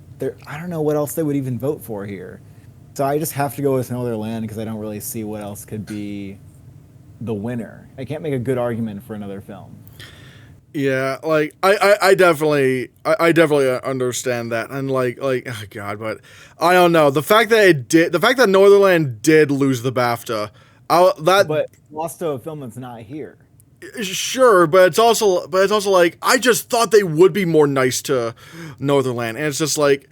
I don't know what else they would even vote for here. So I just have to go with No Other Land because I don't really see what else could be the winner. I can't make a good argument for another film. Yeah, like I definitely understand that, and like oh god, but I don't know the fact that No Other Land did lose the BAFTA, but lost to a film that's not here. Sure, but it's also like I just thought they would be more nice to No Other Land, and it's just like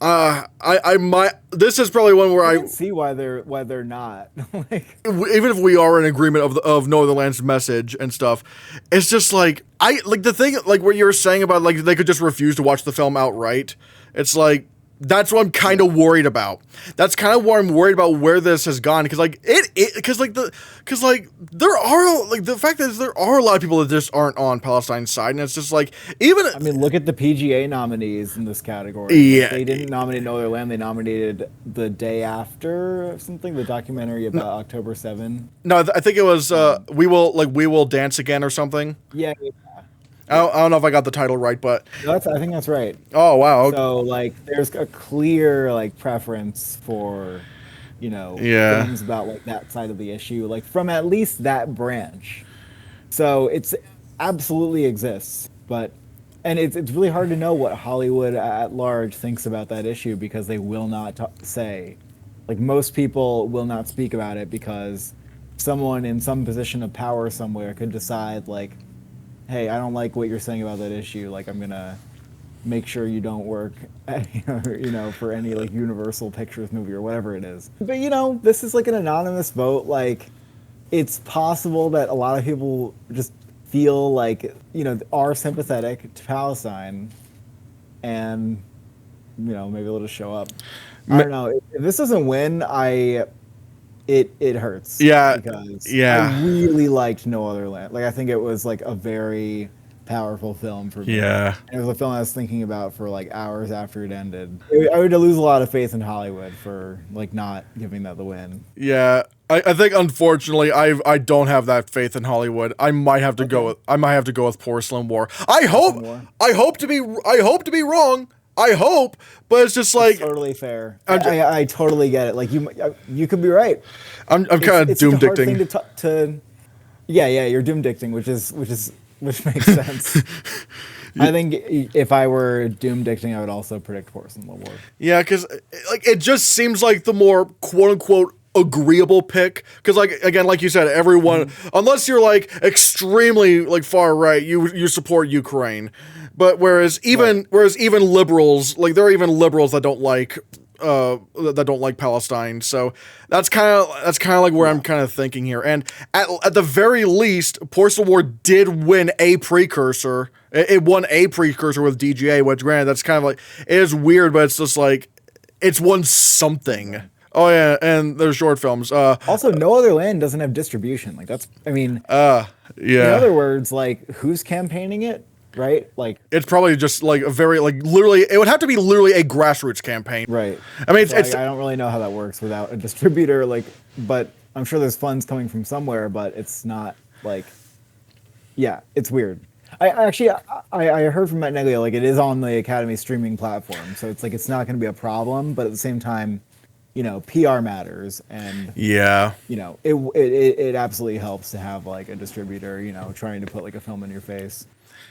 I might. This is probably one where I can see why they're not. Like, even if we are in agreement of No Other Land's message and stuff, it's just like I like the thing like what you're saying about like they could just refuse to watch the film outright. It's like that's what I'm kind of worried about. That's kind of what I'm worried about where this has gone because like there are like the fact that there are a lot of people that just aren't on Palestine's side, and it's just like even I mean look at the PGA nominees in this category. Yeah, like, they didn't nominate No Other Land. They nominated The Day After or something, the documentary about October 7. No, I think it was We Will Dance Again or something. Yeah. I don't know if I got the title right, but I think that's right. Oh wow! So like, there's a clear like preference for, you know, things about like that side of the issue, like from at least that branch. So it's absolutely exists, but and it's really hard to know what Hollywood at large thinks about that issue because they will not say, like most people will not speak about it because someone in some position of power somewhere could decide like, hey, I don't like what you're saying about that issue. Like, I'm gonna make sure you don't work, for any like Universal Pictures movie or whatever it is. But this is like an anonymous vote. Like, it's possible that a lot of people just feel like are sympathetic to Palestine, and maybe they'll just show up. I don't know. If this doesn't win, it hurts. Yeah, Because I yeah, really liked No Other Land. Like, I think it was like a very powerful film for me. yeah. And it was a film I was thinking about for like hours after it ended. I would lose a lot of faith in Hollywood for like not giving that the win. Yeah, I think unfortunately I don't have that faith in Hollywood. I might have to go with Porcelain War. Porcelain War. I hope to be wrong. I hope, but it's just like Totally fair. I'm I totally get it. Like, you could be right. I'm kind of It's doom such a hard dicting. thing to yeah, you're doom dicting, which makes sense. I think if I were doom dicting, I would also predict Porcelain War. Yeah, because like it just seems like the more quote unquote agreeable pick. Because like again, like you said, everyone unless you're like extremely like far right, you support Ukraine. But whereas even liberals, like there are even liberals that don't like Palestine. So that's kind of like where I'm kind of thinking here. And at the very least, Porcelain War did win a precursor. It won a precursor with DGA, which granted that's kind of like it is weird, but it's just like it's won something. Oh yeah, and there's short films. Also, No Other Land doesn't have distribution. Like, that's, I mean, Yeah. in other words, like, who's campaigning it, right? Like, It's probably just like a very like literally. It would have to be literally a grassroots campaign. right. I mean, So I don't really know how that works without a distributor. Like, but I'm sure there's funds coming from somewhere. But it's not like, yeah, it's weird. I heard from Matt Neglia, like, it is on the Academy streaming platform, so it's like it's not going to be a problem. But at the same time, PR matters, and Yeah. it absolutely helps to have like a distributor, trying to put like a film in your face.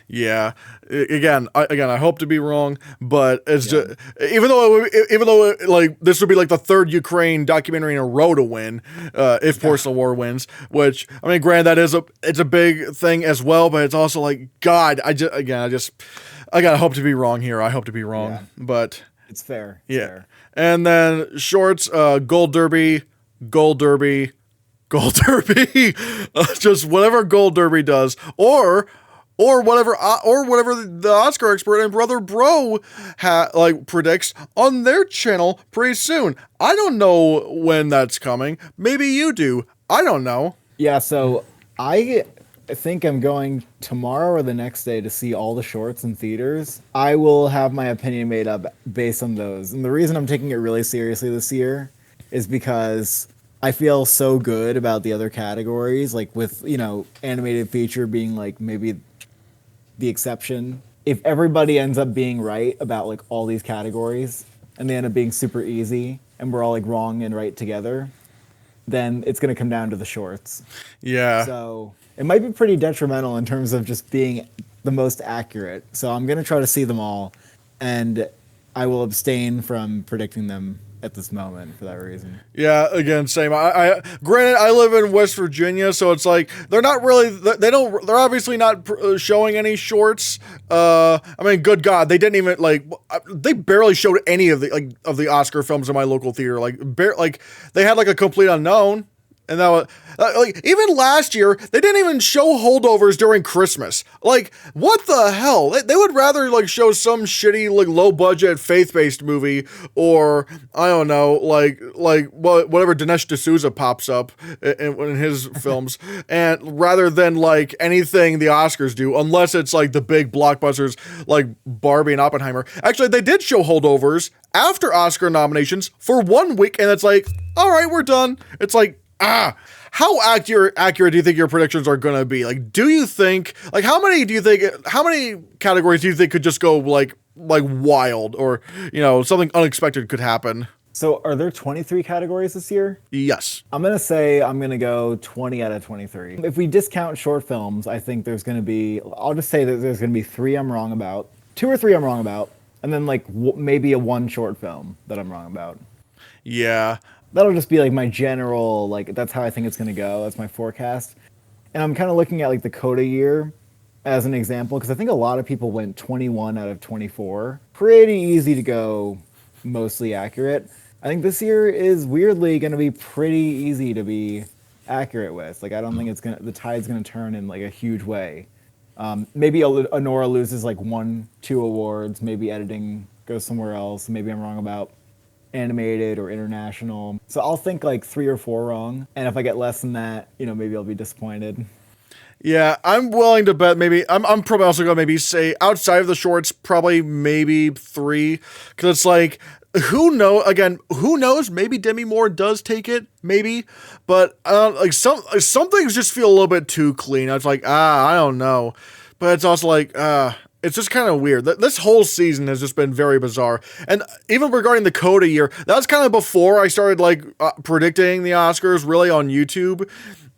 Yeah. I hope to be wrong, but it's just even though like this would be like the third Ukraine documentary in a row to win, if Porcelain War wins. Which I mean, granted, it's a big thing as well, but it's also like God. I gotta hope to be wrong here. I hope to be wrong, Yeah. but It's fair. yeah. And then shorts, Gold Derby, Gold Derby, Gold Derby, just whatever Gold Derby does, or whatever the Oscar expert and Brother Bro predicts on their channel pretty soon. I don't know when that's coming. Maybe you do. I don't know. Yeah, so I think I'm going tomorrow or the next day to see all the shorts in theaters. I will have my opinion made up based on those. And the reason I'm taking it really seriously this year is because I feel so good about the other categories, like with, animated feature being like maybe the exception. If everybody ends up being right about like all these categories and they end up being super easy and we're all like wrong and right together, then it's going to come down to the shorts. Yeah. So it might be pretty detrimental in terms of just being the most accurate. So I'm going to try to see them all, and I will abstain from predicting them at this moment for that reason. Yeah, again, same. I granted I live in West Virginia, so it's like they're obviously not showing any shorts. I mean, good God, they didn't even they barely showed any of the Oscar films in my local theater. They had like a Complete Unknown. And that was even last year, they didn't even show Holdovers during Christmas. Like, what the hell? They would rather show some shitty low budget faith based movie, or I don't know, whatever Dinesh D'Souza pops up in his films, and rather than anything the Oscars do, unless it's the big blockbusters like Barbie and Oppenheimer. Actually, they did show Holdovers after Oscar nominations for 1 week, and it's all right, we're done. It's how accurate do you think your predictions are gonna be? Do you think how many categories do you think could just go wild, or something unexpected could happen? So are there 23 categories this year? Yes. I'm gonna go 20 out of 23. If we discount short films, I think there's gonna be, I'll just say that there's gonna be 3 I'm wrong about, 2 or 3 I'm wrong about, and then maybe a 1 short film that I'm wrong about. Yeah. That'll just be my general, that's how I think it's going to go. That's my forecast. And I'm kind of looking at the Coda year as an example, because I think a lot of people went 21 out of 24. Pretty easy to go mostly accurate. I think this year is weirdly going to be pretty easy to be accurate with. Like, I don't think the tide's going to turn in like a huge way. Maybe Anora loses like 1-2 awards. Maybe editing goes somewhere else. Maybe I'm wrong about animated or international. So I'll think like 3 or 4 wrong. And if I get less than that, maybe I'll be disappointed. Yeah, I'm willing to bet maybe I'm probably also gonna maybe say outside of the shorts, probably maybe 3, because it's like who knows? Maybe Demi Moore does take it, maybe, but like some things just feel a little bit too clean. It's like I don't know, but it's also like it's just kind of weird. This whole season has just been very bizarre. And even regarding the Coda year, that was kind of before I started like predicting the Oscars really on YouTube.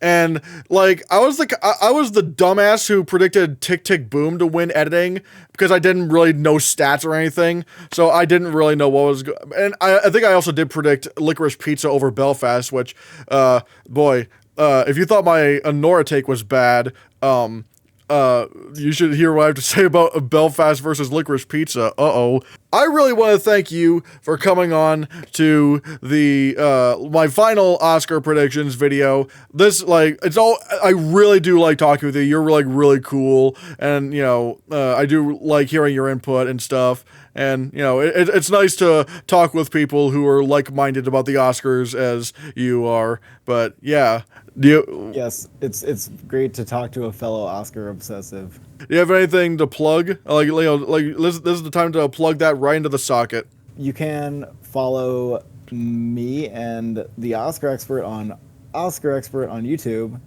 And like I was the dumbass who predicted Tick Tick Boom to win editing because I didn't really know stats or anything, so I didn't really know what was. And I think I also did predict Licorice Pizza over Belfast, which, if you thought my Anora take was bad, you should hear what I have to say about Belfast versus Licorice Pizza. I really want to thank you for coming on to the my final Oscar predictions video. This I really do like talking with you. You're really cool, and I do like hearing your input and stuff. And it's nice to talk with people who are like-minded about the Oscars as you are. But yeah. Yes, it's great to talk to a fellow Oscar obsessive. Do you have anything to plug? This is the time to plug that right into the socket. You can follow me and the Oscar Expert on YouTube,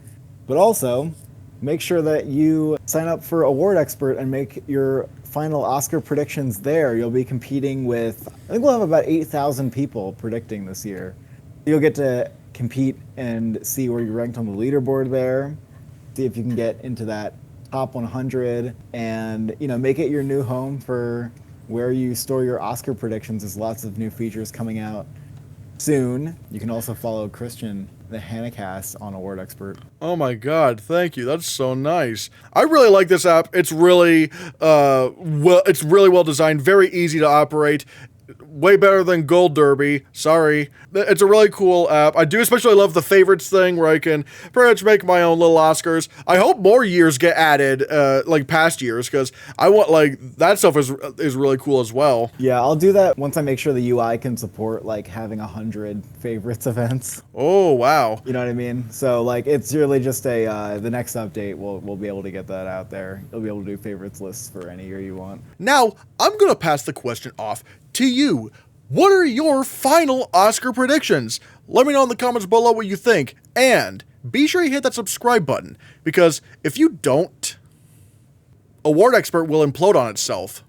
but also make sure that you sign up for Award Expert and make your final Oscar predictions there. You'll be competing with, I think we'll have about 8,000 people predicting this year. You'll get to compete and see where you're ranked on the leaderboard there, see if you can get into that top 100, and make it your new home for where you store your Oscar predictions. There's lots of new features coming out soon. You can also follow Christian, the Hannahcast, on Award Expert. Oh my god, thank you. That's so nice. I really like this app. It's really well designed, very easy to operate. Way better than Gold Derby. Sorry. It's a really cool app. I do especially love the favorites thing where I can pretty much make my own little Oscars. I hope more years get added, like past years, because I want that stuff is really cool as well. Yeah, I'll do that once I make sure the UI can support having 100 favorites events. Oh wow. You know what I mean? So it's really just the next update we'll be able to get that out there. You'll be able to do favorites lists for any year you want. Now, I'm gonna pass the question off to you. What are your final Oscar predictions? Let me know in the comments below what you think, and be sure you hit that subscribe button, because if you don't, Award Expert will implode on itself.